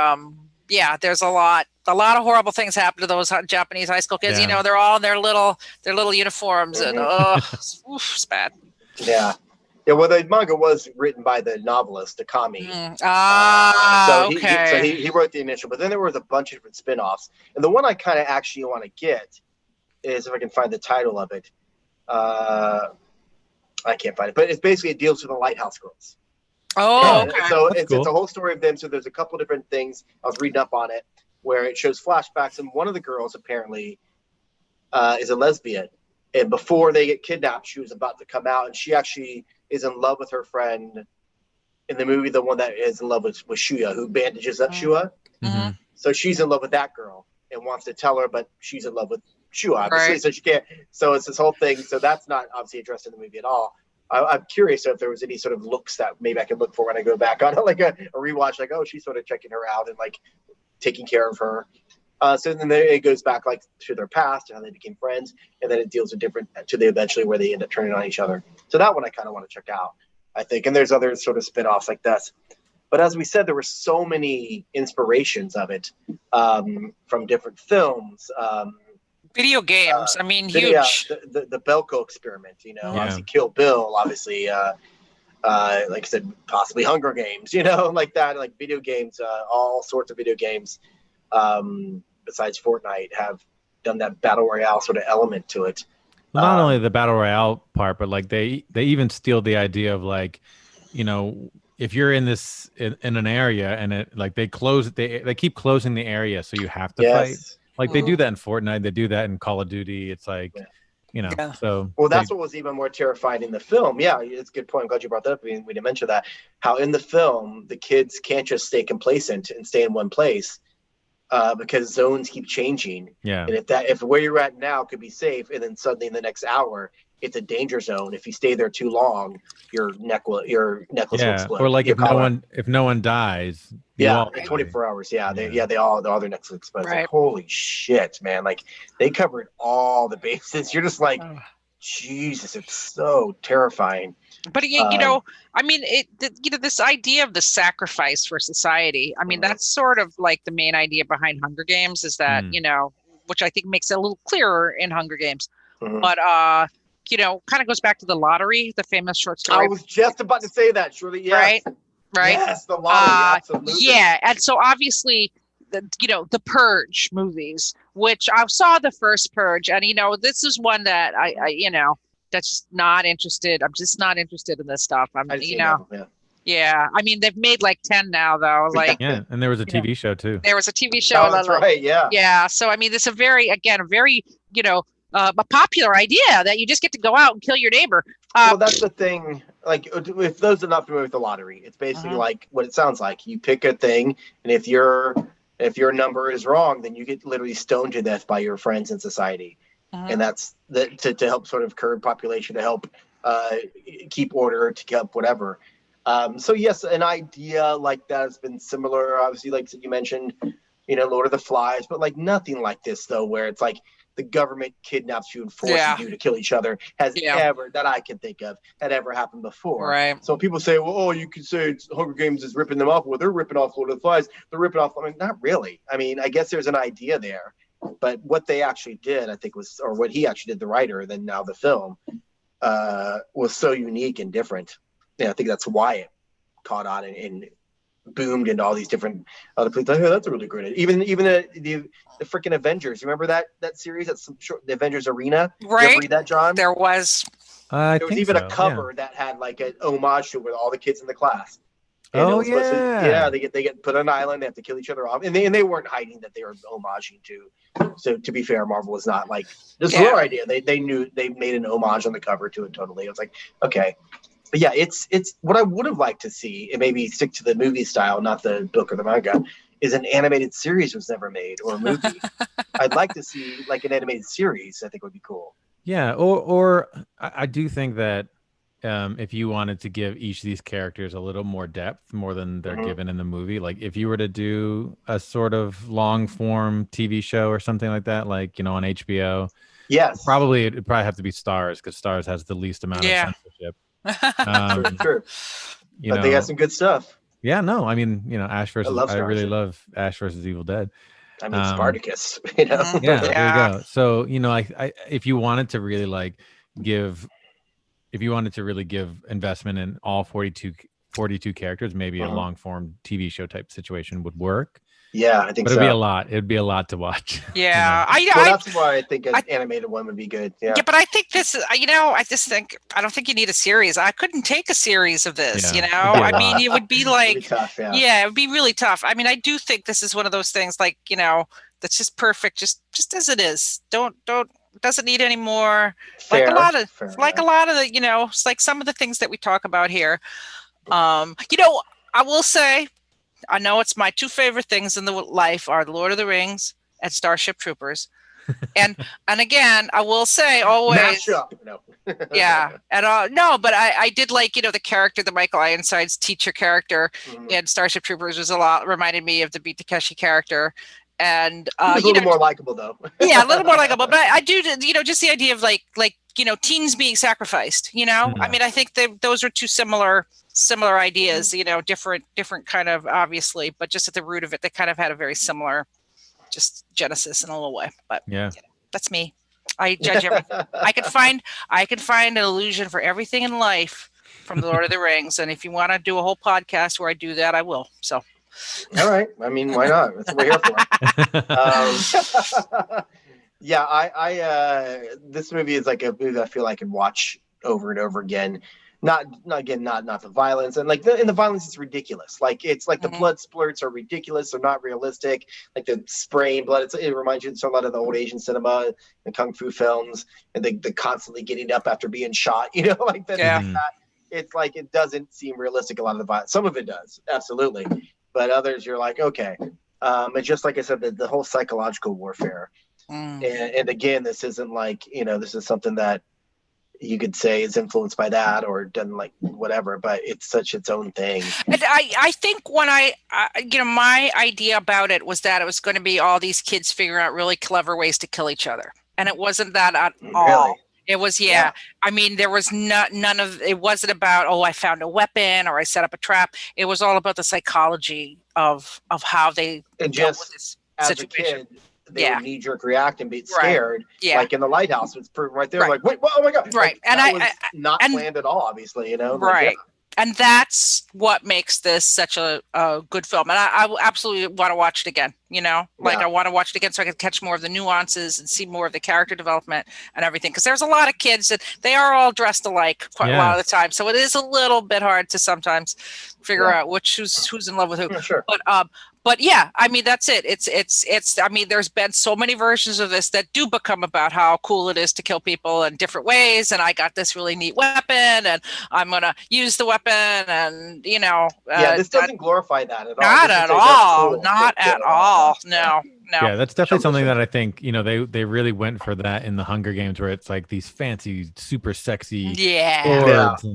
there's a lot of horrible things happen to those Japanese high school kids. They're all in their little uniforms, and it's bad. Yeah. Well, the manga was written by the novelist Takami. Okay. So he wrote the initial, but then there was a bunch of different spin-offs, and the one I kind of actually want to get is, if I can find the title of it. I can't find it, but it deals with the Lighthouse Girls. Oh, okay. So it's a whole story of them. So there's a couple different things. I was reading up on it where it shows flashbacks, and one of the girls apparently is a lesbian. And before they get kidnapped, she was about to come out, and she actually is in love with her friend in the movie. The one that is in love with Shuya, who bandages up Shua. Mm-hmm. So she's in love with that girl and wants to tell her, but she's in love with Shu, obviously, right. So she can't. So it's this whole thing. So that's not obviously addressed in the movie at all. I'm curious if there was any sort of looks that maybe I can look for when I go back on like a rewatch. Like, oh, she's sort of checking her out and like taking care of her. So then it goes back like to their past and how they became friends, and then it deals with different to the eventually where they end up turning on each other. So that one I kind of want to check out, I think. And there's other sort of spin-offs like this. But as we said, there were so many inspirations of it from different films. Video games, huge. Yeah, the Belko experiment, obviously Kill Bill, obviously, like I said, possibly Hunger Games, like that, like video games, all sorts of video games, besides Fortnite, have done that battle royale sort of element to it. Well, not only the battle royale part, but like they even steal the idea of like if you're in this in an area and it like they keep closing the area, so you have to fight. Like they do that in Fortnite, they do that in Call of Duty. It's like, so. Well, that's what was even more terrifying in the film. Yeah, it's a good point. I'm glad you brought that up. We didn't mention that. How in the film the kids can't just stay complacent and stay in one place. Because zones keep changing. Yeah. And if where you're at now could be safe, and then suddenly in the next hour it's a danger zone. If you stay there too long, your necklace will explode. Or like if no one dies. Yeah, in 24 hours. Yeah, all their necklace explode. Right. Like, holy shit, man! Like they covered all the bases. You're just like, Jesus, it's so terrifying. But I mean, this idea of the sacrifice for society. I mean, that's sort of like the main idea behind Hunger Games, is that which I think makes it a little clearer in Hunger Games. But kind of goes back to the lottery, the famous short story. I was just about to say that, Shirley. Yes. Right. Yes, the lottery. Absolutely. Yeah, and so obviously, the Purge movies, which I saw the first Purge, and this is one that I that's just not interested. I'm just not interested in this stuff. Yeah. I mean, they've made like 10 now, though. Like, yeah, and there was a TV show too. There was a TV show. Oh, that's right. Yeah. Yeah. So I mean, it's a very a popular idea that you just get to go out and kill your neighbor. Well, that's the thing. Like, if those are not familiar with the lottery, it's basically like what it sounds like. You pick a thing, and if your number is wrong, then you get literally stoned to death by your friends in society. And that's to help sort of curb population, to help keep order, to help whatever. So yes, an idea like that has been similar. Obviously, like you mentioned, Lord of the Flies, but like nothing like this though, where it's like the government kidnaps you and forces you to kill each other that I can think of had ever happened before. Right. So people say, well, you could say Hunger Games is ripping them off. Well, they're ripping off Lord of the Flies. They're ripping off. I mean, not really. I mean, I guess there's an idea there, but what they actually did, I think or what he actually did, the writer, then now the film, was so unique and different. Yeah, I think that's why it caught on and boomed into all these different other places. Like, that's a really great idea. Even the freaking Avengers. You remember that series? That's the Avengers Arena. Right. You ever read that, John? There was. There was even a cover that had like an homage to it with all the kids in the class. And they get put on an island. They have to kill each other off, and they weren't hiding that they were homaging to. So to be fair, Marvel was not like this is their idea. They knew, they made an homage on the cover to it. Totally, it was like, okay. But yeah, it's what I would have liked to see, and maybe stick to the movie style, not the book or the manga, is an animated series was never made, or a movie. I'd like to see like an animated series. I think would be cool. Yeah, or I do think that if you wanted to give each of these characters a little more depth, more than they're given in the movie, like if you were to do a sort of long form TV show or something like that, like on HBO, yes, it'd probably have to be Stars, because Stars has the least amount of censorship. True. But they got some good stuff. Yeah, no, I mean, Ash versus. I really love Ash versus Evil Dead. I mean, Spartacus. Yeah, there you go. So if you wanted to really give investment in all 42 characters, maybe a long form TV show type situation would work. Yeah, I think but it'd be a lot. It'd be a lot to watch. Yeah, that's why I think an animated one would be good. Yeah, but I think this, I don't think you need a series. I couldn't take a series of this. I mean, it would be like, tough, it would be really tough. I mean, I do think this is one of those things, like that's just perfect, just as it is. Doesn't need any more. Fair, a lot of the, it's like some of the things that we talk about here. I will say, I know it's my two favorite things in the life are The Lord of the Rings and Starship Troopers. And again, I will say always. Mash up. No. Yeah. And no, but I did like, the character, the Michael Ironside's teacher character in Starship Troopers reminded me of the Beat Takeshi character. And a little more likable though. Yeah, a little more likable. But I do, just the idea of like teens being sacrificed. I mean, I think those are two similar ideas. Different kind of, obviously, but just at the root of it, they kind of had a very similar, just genesis in a little way. But yeah, that's me. I judge everything. I can find an illusion for everything in life from The Lord of the Rings. And if you want to do a whole podcast where I do that, I will. So. All right. I mean, why not? That's what we're here for. Yeah, this movie is like a movie that I feel I could watch over and over again. not the violence, and like the violence is ridiculous. Like it's like the blood splurts are ridiculous. They're not realistic. Like the spraying blood, it reminds you a lot of the old Asian cinema and kung fu films, and the constantly getting up after being shot. You know, like that. Yeah. It's like it doesn't seem realistic. A lot of the violence, some of it does, absolutely, but others you're like, okay. It's just like I said, the whole psychological warfare, and again, this isn't like, you know, this is something that you could say is influenced by that or done like whatever, but it's such its own thing. And I think when you know, my idea about it was that it was going to be all these kids figuring out really clever ways to kill each other, and it wasn't that at all. Really? It was, yeah. I mean, there was none of it. Wasn't about, oh, I found a weapon or I set up a trap. It was all about the psychology of how they dealt with this situation. As a kid, they would knee-jerk react and be scared. Yeah. Like in the lighthouse, it's proven right there. Like, wait, oh my god! Right, like, and that was not planned at all. Obviously, you know. Right. Like, and that's what makes this such a good film. And I absolutely want to watch it again, you know, like I want to watch it again so I can catch more of the nuances and see more of the character development and everything. Because there's a lot of kids that they are all dressed alike quite a lot of the time. So it is a little bit hard to sometimes figure out who's in love with who. Yeah, sure. But yeah, I mean, that's it. It's, I mean, there's been so many versions of this that do become about how cool it is to kill people in different ways. And I got this really neat weapon and I'm going to use the weapon and, you know. This doesn't glorify that at all. Not at all. Cool. Not at all. No. Yeah, that's definitely something that I think, you know, they really went for that in the Hunger Games, where it's like these fancy, super sexy swords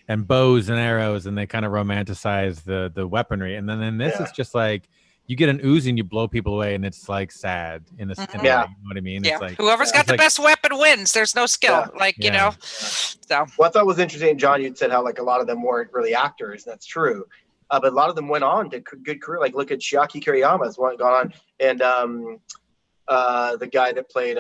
and bows and arrows, and they kind of romanticize the weaponry. And then in this, it's just like you get an Uzi and you blow people away, and it's like sad in a way, you know what I mean? Yeah. It's like whoever's got the best weapon wins. There's no skill, you know. So what I thought was interesting, John, you'd said how like a lot of them weren't really actors. That's true, but a lot of them went on to good career. Like look at Chiaki Kiriyama's gone on, and the guy that played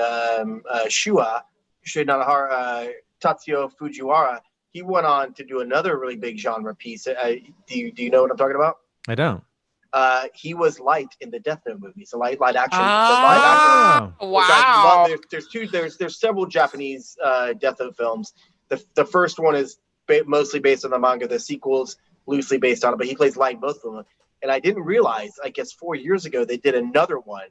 Shua Tatsuo Fujiwara. He went on to do another really big genre piece. Do you know what I'm talking about? I don't. He was Light in the Death Note movies. A light action. Wow. There's several Japanese Death Note films. The first one is mostly based on the manga. The sequel's loosely based on it, but he plays Light in both of them. And I didn't realize, I guess 4 years ago, they did another one,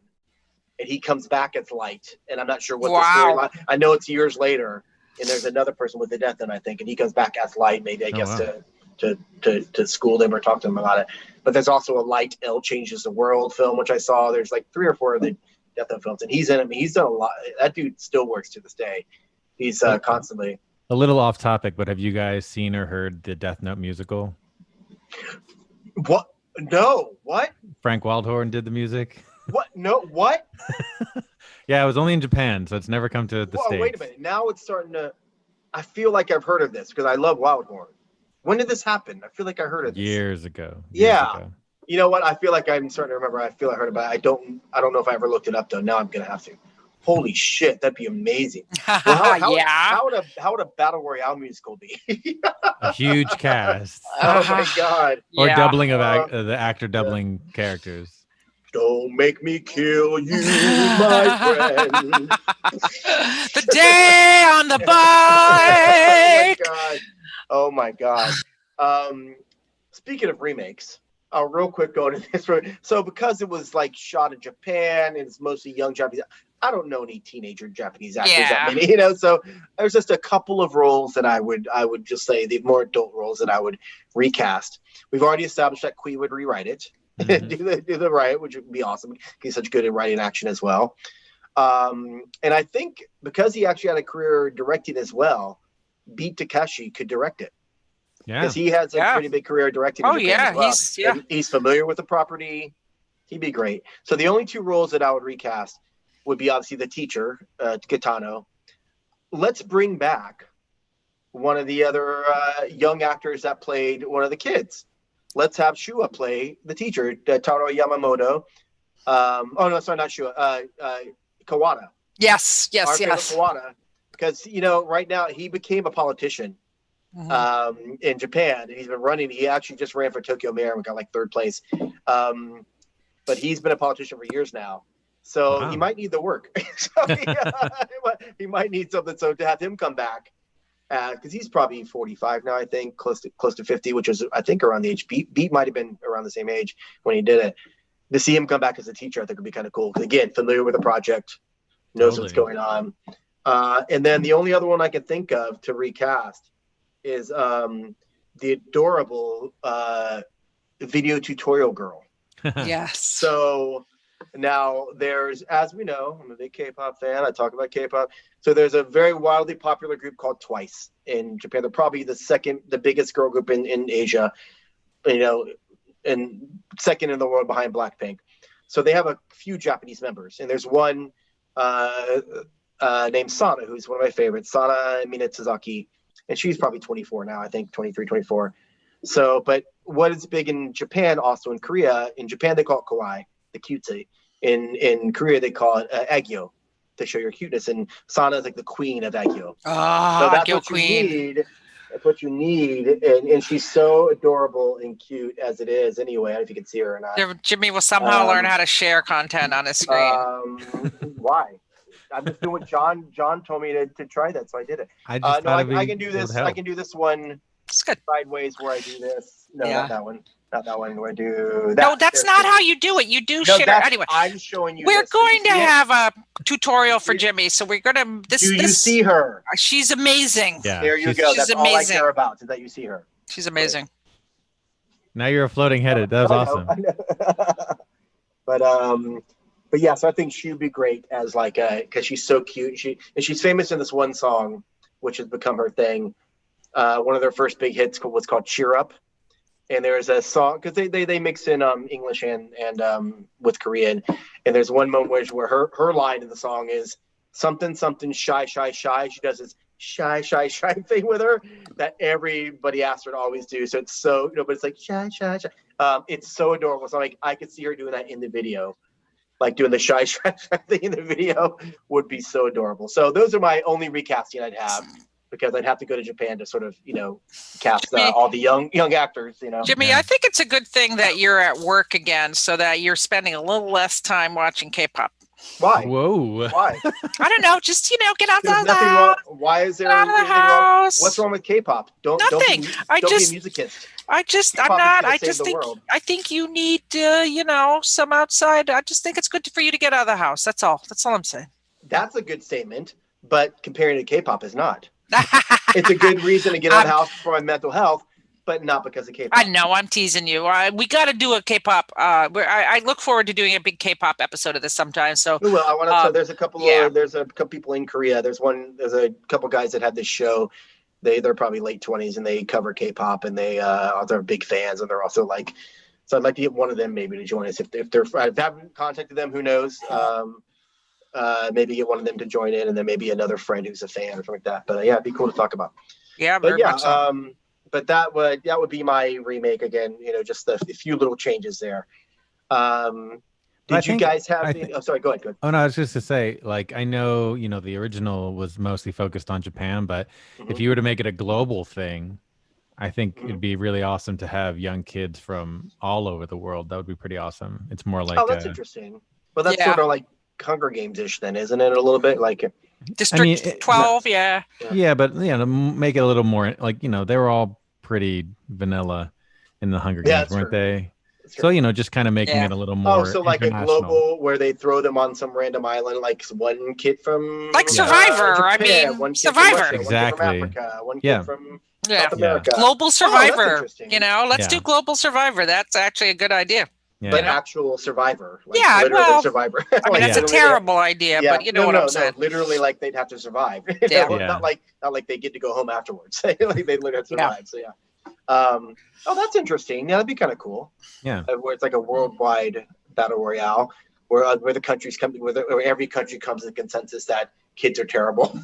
and he comes back as Light. And I'm not sure what the storyline. I know it's years later. And there's another person with the death note, I think, and he comes back as Light, maybe I guess to school them or talk to them about it. But there's also a Light L Changes the World film, which I saw. There's like 3 or 4 of the death note films, and he's in it. I mean, he's done a lot. That dude still works to this day. He's constantly. A little off topic, but have you guys seen or heard the Death Note musical? What? No. What? Frank Wildhorn did the music. What? No. What? Yeah, it was only in Japan, so it's never come to the States. Wait a minute. Now it's starting to. I feel like I've heard of this because I love Wildhorn. When did this happen? I feel like I heard of this years ago. Ago. You know what? I feel like I'm starting to remember. I feel I heard about it. I don't know if I ever looked it up though. Now I'm gonna have to. Holy shit, that'd be amazing. Well, how would a battle royale musical be? A huge cast. Oh my god. Or doubling of the actor doubling characters. Don't make me kill you, my friend. The day on the bike. Oh my god. Speaking of remakes, real quick going to this. So because it was like shot in Japan and it's mostly young Japanese, I don't know any teenager Japanese actors that many, you know. So there's just a couple of roles that I would just say the more adult roles that I would recast. We've already established that Kui would rewrite it. Mm-hmm. do the right, which would be awesome. He's such good at writing action as well. And I think because he actually had a career directing as well, Beat Takeshi could direct it. Yeah, because he has a pretty big career directing. Oh as well. He's familiar with the property. He'd be great. So the only 2 roles that I would recast would be obviously the teacher, Kitano. Let's bring back one of the other young actors that played one of the kids. Let's have Shua play the teacher, Taro Yamamoto. Not Shua. Kawada. Yes. Kawada. Because, you know, right now he became a politician in Japan. He's been running. He actually just ran for Tokyo mayor and got like 3rd place. But he's been a politician for years now. So he might need the work. He might need something. So to have him come back because he's probably 45 now, I think, close to 50, which was, I think, around the age. Beat might have been around the same age when he did it. To see him come back as a teacher, I think would be kind of cool. Because again, familiar with the project, knows what's going on. And then the only other one I can think of to recast is the adorable video tutorial girl. Yes. So now there's, as we know, I'm a big K-pop fan. I talk about K-pop. So there's a very wildly popular group called Twice in Japan. They're probably the biggest girl group in Asia, and second in the world behind Blackpink. So they have a few Japanese members, and there's one named Sana, who's one of my favorites, Sana Minetsuzaki, and she's probably 24 now, I think 23, 24. So, but what is big in Japan, also in Korea, in Japan they call it kawaii, the cutesy. In Korea they call it aegyo, to show your cuteness, and Sana is like the queen of aegyo. So that's what queen. You need. That's what you need, and she's so adorable and cute as it is. Anyway, I don't know if you can see her or not. Jimmy will somehow learn how to share content on his screen. Why? I'm just doing what John told me to try that, so I did it. I can do this. I can do this one. It's good. Sideways where I do this. No, not that one. Not that one where I do that. No, that's not how you do it. You do share. Anyway, I'm showing you. We're going to have a tutorial for Jimmy, so we're going to. Do you see her? She's amazing. Yeah, there you go. That's amazing. all I care about is that you see her. She's amazing. Now you're a floating headed. That was awesome. I know. But yeah, so I think she'd be great as because she's so cute. She's famous in this one song, which has become her thing. One of their first big hits was called "Cheer Up," and there's a song because they mix in English and with Korean, and there's one moment where her line in the song is something shy. She does this shy thing with her that everybody asks her to always do. So it's so but it's like shy. It's so adorable. So I could see her doing that in the video. Like doing the shy thing in the video would be so adorable. So those are my only recasting I'd have, because I'd have to go to Japan to sort of, cast all the young actors, Jimmy, yeah. I think it's a good thing that you're at work again, so that you're spending a little less time watching K-pop. Why? Whoa. Why? I don't know. Just, get out of the house. Wrong. Why is there anything wrong? What's wrong with K-pop? Don't be a musicist. I think you need, some outside. I just think it's good for you to get out of the house. That's all I'm saying. That's a good statement, but comparing to K-pop is not. It's a good reason to get out of the house for my mental health, but not because of K-pop. I know, I'm teasing you. We got to do a K-pop. I look forward to doing a big K-pop episode of this sometime. So, well, I want to. There's a couple. There's a couple people in Korea. There's a couple guys that have this show. They're probably late 20s and they cover K-pop, and they're big fans, and they're also so I'd like to get one of them maybe to join us if I haven't contacted them. Who knows? Maybe get one of them to join in, and then maybe another friend who's a fan or something like that. But it'd be cool to talk about. Yeah, very much so. But that would be my remake again. Just a few little changes there. Did you guys have? Sorry, go ahead. Oh no, I was just to say, I know the original was mostly focused on Japan, but if you were to make it a global thing, I think it'd be really awesome to have young kids from all over the world. That would be pretty awesome. It's more like that's interesting. Well, that's sort of like Hunger Games-ish, then, isn't it? A little bit District 12, yeah. Yeah, but to make it a little more they were all pretty vanilla in the Hunger Games, weren't they? So just kind of making it a little more. Oh, so like a global where they throw them on some random island, like one kid from Survivor. Japan, one Survivor. Kid from Russia, exactly. One kid from Africa, one kid from South America. Global Survivor. Let's do Global Survivor. That's actually a good idea. Yeah. But actual Survivor. Survivor. That's a terrible idea, but what I'm saying. Literally, they'd have to survive. Not like they get to go home afterwards. They literally have to survive. So that's interesting. Yeah, that'd be kind of cool. Yeah, where it's like a worldwide battle royale, where the countries come, where every country comes to the consensus that kids are terrible.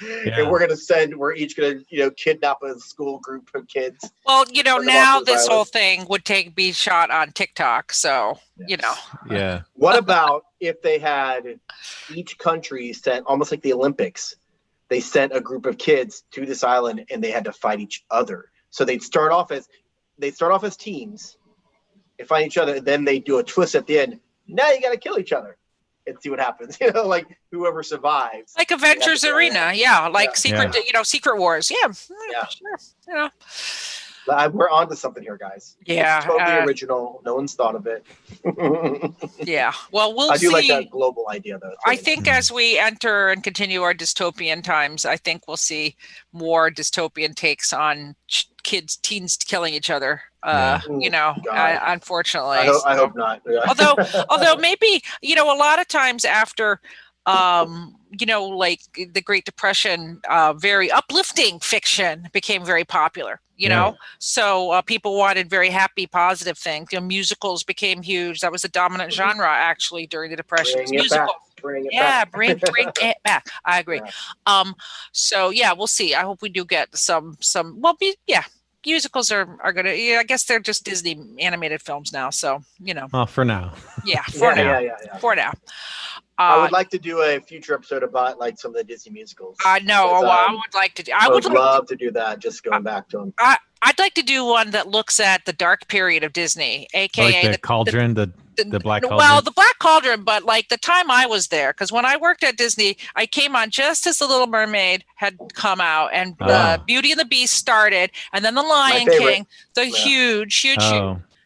And we're each gonna kidnap a school group of kids. Well, now this whole thing would be shot on TikTok, so Yeah. What about if they had each country sent, almost like the Olympics, they sent a group of kids to this island and they had to fight each other. So they'd start off as teams and fight each other, and then they do a twist at the end. Now you got to kill each other. and see what happens. You know, like whoever survives. Like Avengers Arena, Secret, Secret Wars, yeah. Sure, you know. We're on to something here, guys. Yeah, it's totally original. No one's thought of it. Yeah, well, we'll see. I do like that global idea, though. I think as we enter and continue our dystopian times, I think we'll see more dystopian takes on teens killing each other. Unfortunately. I hope not. Yeah. although maybe, a lot of times after like the Great Depression, very uplifting fiction became very popular, so people wanted very happy, positive things. Musicals became huge. That was the dominant genre actually during the Depression. Bring it back. Bring it back. I agree. Yeah. So we'll see. I hope we do get some. Musicals are gonna. I guess they're just Disney animated films now. So Well, for now. Yeah. For now. For now. I would like to do a future episode about like some of the Disney musicals. I know. I would like to. I would love to do that. Just going back to them. I'd like to do one that looks at the dark period of Disney, aka like the cauldron, the Black Cauldron. Well, the Black Cauldron, but like the time I was there, because when I worked at Disney, I came on just as The Little Mermaid had come out, and Beauty and the Beast started, and then The Lion King, huge.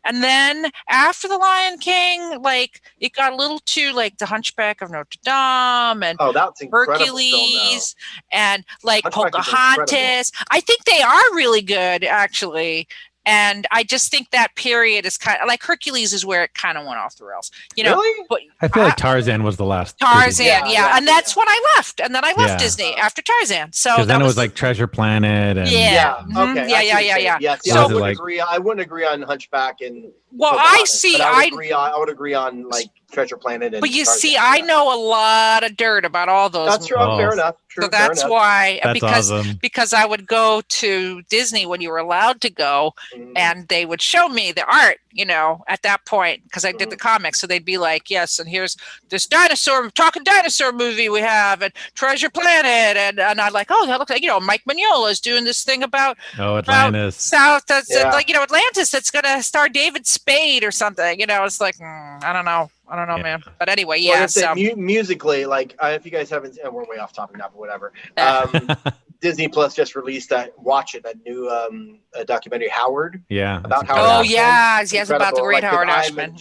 And then after The Lion King, like it got a little too like The Hunchback of Notre Dame and that's Hercules and like Pocahontas. I think they are really good, actually. And I just think that period is kind of like Hercules is where it kind of went off the rails, Really? But I feel like Tarzan was the last. Tarzan, and that's when I left, and then I left Disney after Tarzan. So then it was like Treasure Planet, and okay, yeah. So I wouldn't agree on Hunchback and. Well, I would agree on like Treasure Planet. And but you see, I know a lot of dirt about all those. That's true. Fair enough. So that's why, that's awesome. because I would go to Disney when you were allowed to go, and they would show me the art, at that point, because I did the comics. So they'd be like, yes, and here's this talking dinosaur movie we have, and Treasure Planet, and I'd like, oh, that looks like, Mike Mignola is doing this thing about Atlantis. Like, Atlantis that's going to star David Spade or something, it's like, I don't know, man. But anyway, musically, like if you guys haven't, and we're way off topic now, but whatever. Disney Plus just released that new documentary, Howard. Yeah. About Howard. Yes, about the great Howard Ashman.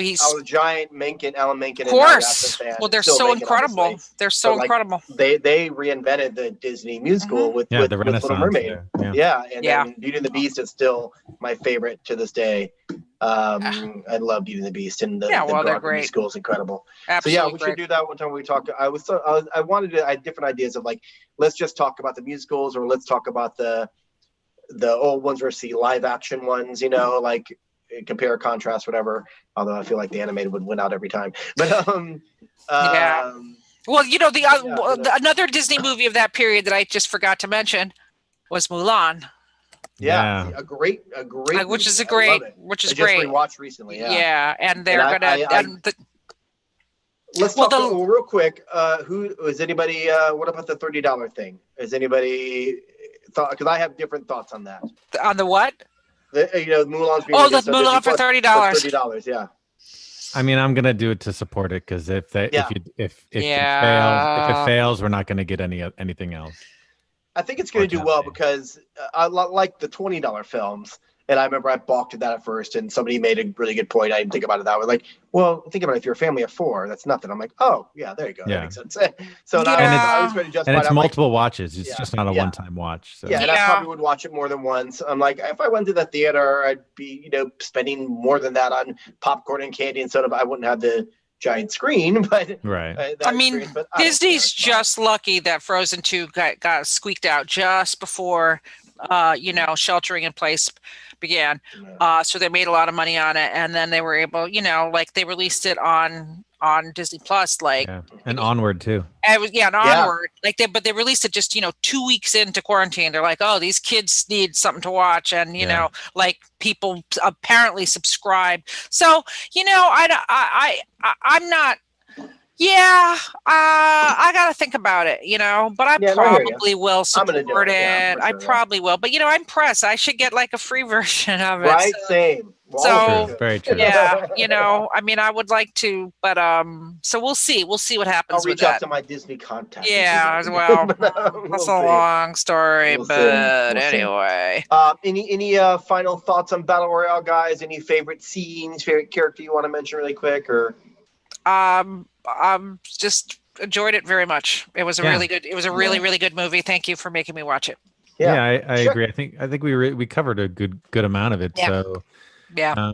he's a giant Alan Menken. Of course. Well, they're so incredible. Obviously. They're so incredible. They reinvented the Disney musical with the Renaissance, Little Mermaid. Then Beauty and the Beast is still my favorite to this day. I love Beauty and the Beast, and they're great. Musical is incredible. Absolutely so we should do that one time. We talk. I had different ideas of like, let's just talk about the musicals, or let's talk about the old ones versus the live action ones. Like compare, contrast, whatever. Although I feel like the animated would win out every time. But well, another Disney movie of that period that I just forgot to mention was Mulan. A great which is movie. great. I just rewatched recently. And they're let's talk real quick. Who is anybody? What about the $30 thing? Is anybody thought? Because I have different thoughts on that. On the what? Mulan's being the Mulan for $30. $30, yeah. I mean, I'm gonna do it to support it, because if it fails, we're not gonna get anything else. I think it's going to do well because I like the $20 films. And I remember I balked at that at first, and somebody made a really good point. I didn't think about it that way. Like, well, think about it. If you're a family of 4, that's nothing. I'm like, oh, yeah, there you go. That makes sense. So now I was ready to justify it. And it's multiple watches. It's just not a one-time watch. So. And I probably would watch it more than once. I'm like, if I went to the theater, I'd be, spending more than that on popcorn and candy and soda. I wouldn't have the giant screen, but Disney's just lucky that Frozen 2 got squeaked out just before sheltering in place began. So they made a lot of money on it, and then they were able, they released it on Disney Plus, and Onward too. Onward. But they released it just 2 weeks into quarantine. They're like, oh, these kids need something to watch, and people apparently subscribe. So I'm not. Yeah, I gotta think about it, but I probably will support it. Yeah, I probably will, but I'm pressed. I should get like a free version of it. Right, same. So true. Very true. yeah, I mean, I would like to, but so we'll see. We'll see what happens. I'll reach out to my Disney contact. Yeah, as well. That's a long story, but anyway. Any final thoughts on Battle Royale, guys? Any favorite scenes, favorite character you want to mention really quick, or? Just enjoyed it very much. It was a really good. It was a really, really good movie. Thank you for making me watch it. Yeah, I agree. I think we covered a good amount of it. Yeah. So yeah.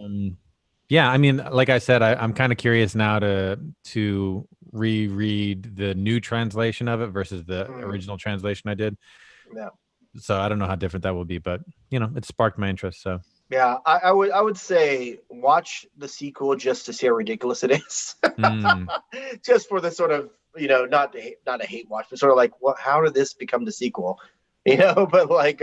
Yeah, I mean, like I said, I'm kind of curious now to reread the new translation of it versus the original translation I did. Yeah. So I don't know how different that will be, but it sparked my interest. So yeah, I would say watch the sequel just to see how ridiculous it is. Just for the sort of not a hate watch, but sort of like how did this become the sequel? But like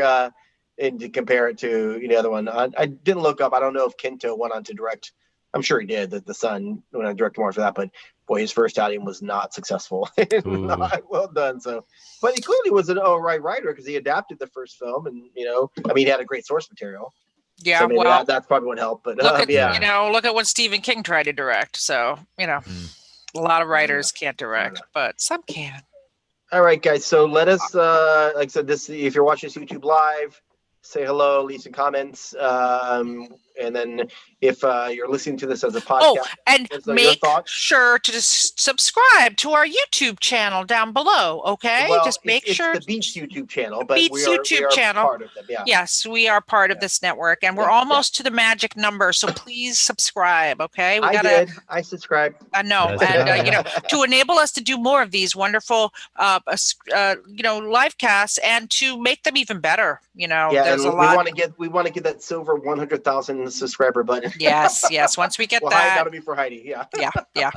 and to compare it to the other one. I didn't look up. I don't know if Kento went on to direct. I'm sure he did. The son went on to direct more for that, but boy, his first outing was not successful. Not well done. So, but he clearly was an all right writer because he adapted the first film, and I mean, he had a great source material. Yeah, so maybe that's probably what helped. But look at look at what Stephen King tried to direct. So a lot of writers can't direct, but some can. All right, guys. So let us, like I said, if you're watching this YouTube live, say hello, leave some comments, and then if you're listening to this as a podcast, and make sure to subscribe to our YouTube channel down below. Okay, just make sure it's the Beats YouTube channel, but we are part of them. Yeah. Yes, we are part of this network, and we're almost to the magic number. So please subscribe. Okay, I subscribed. I know, and to enable us to do more of these wonderful, live casts and to make them even better. There's a lot. We want to get that silver 100,000 subscriber button. Yes. Once we get that, that'll be for Heidi. Yeah. Yeah.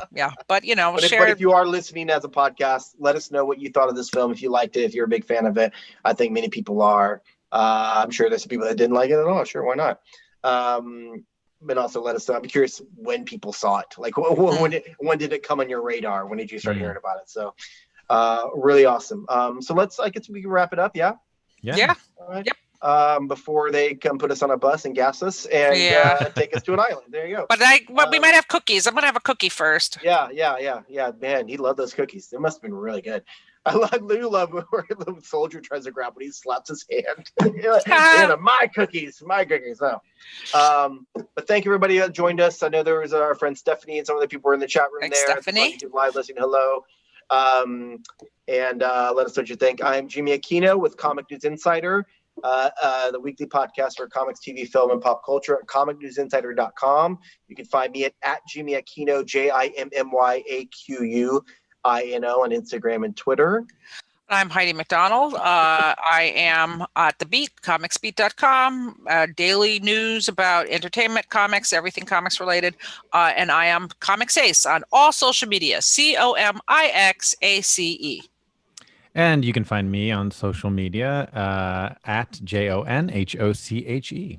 But but if you are listening as a podcast, let us know what you thought of this film. If you liked it, if you're a big fan of it, I think many people are. I'm sure there's some people that didn't like it at all. Sure, why not? But also let us know. I'm curious when people saw it. Like when did it come on your radar? When did you start hearing about it? So really awesome. So I guess we can wrap it up. Yeah. All right. Yep. Before they come put us on a bus and gas us and take us to an island. There you go. But we might have cookies. I'm gonna have a cookie first. Yeah. Man, he loved those cookies. They must have been really good. I love where the soldier tries to grab when he slaps his hand. My cookies. No. But thank you everybody that joined us. I know there was our friend Stephanie and some of the people were in the chat room. Thanks, there. Stephanie. Live listening. Hello. And let us know what you think. I'm Jimmy Aquino with Comic News Insider. The weekly podcast for comics, TV, film, and pop culture at comicnewsinsider.com. You can find me at Jimmy Aquino, JIMMYAQUINO on Instagram and Twitter. I'm Heidi MacDonald. I am at The Beat, comicsbeat.com, daily news about entertainment, comics, everything comics related. And I am Comics Ace on all social media, COMIXACE. And you can find me on social media at JONHOCHE.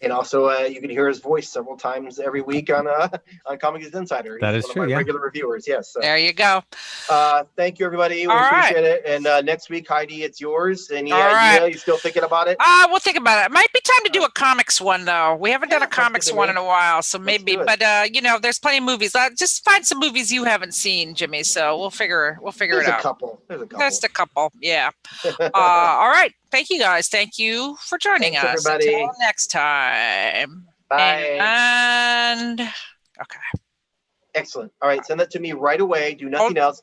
And also, you can hear his voice several times every week on Comic News Insider. That is true. One of my regular reviewers. Yes. So. There you go. Thank you, everybody. We appreciate it. And next week, Heidi, it's yours. Any idea? Right. You still thinking about it? We'll think about it. It might be time to do a comics one, though. We haven't done a comics one in a while, so maybe. But there's plenty of movies. Just find some movies you haven't seen, Jimmy. So we'll figure it out. There's a couple. Just a couple. Yeah. All right. Thank you, guys. Thank you for joining us. Everybody. Until next time. Bye. And okay. Excellent. All right. Send that to me right away. Do nothing else.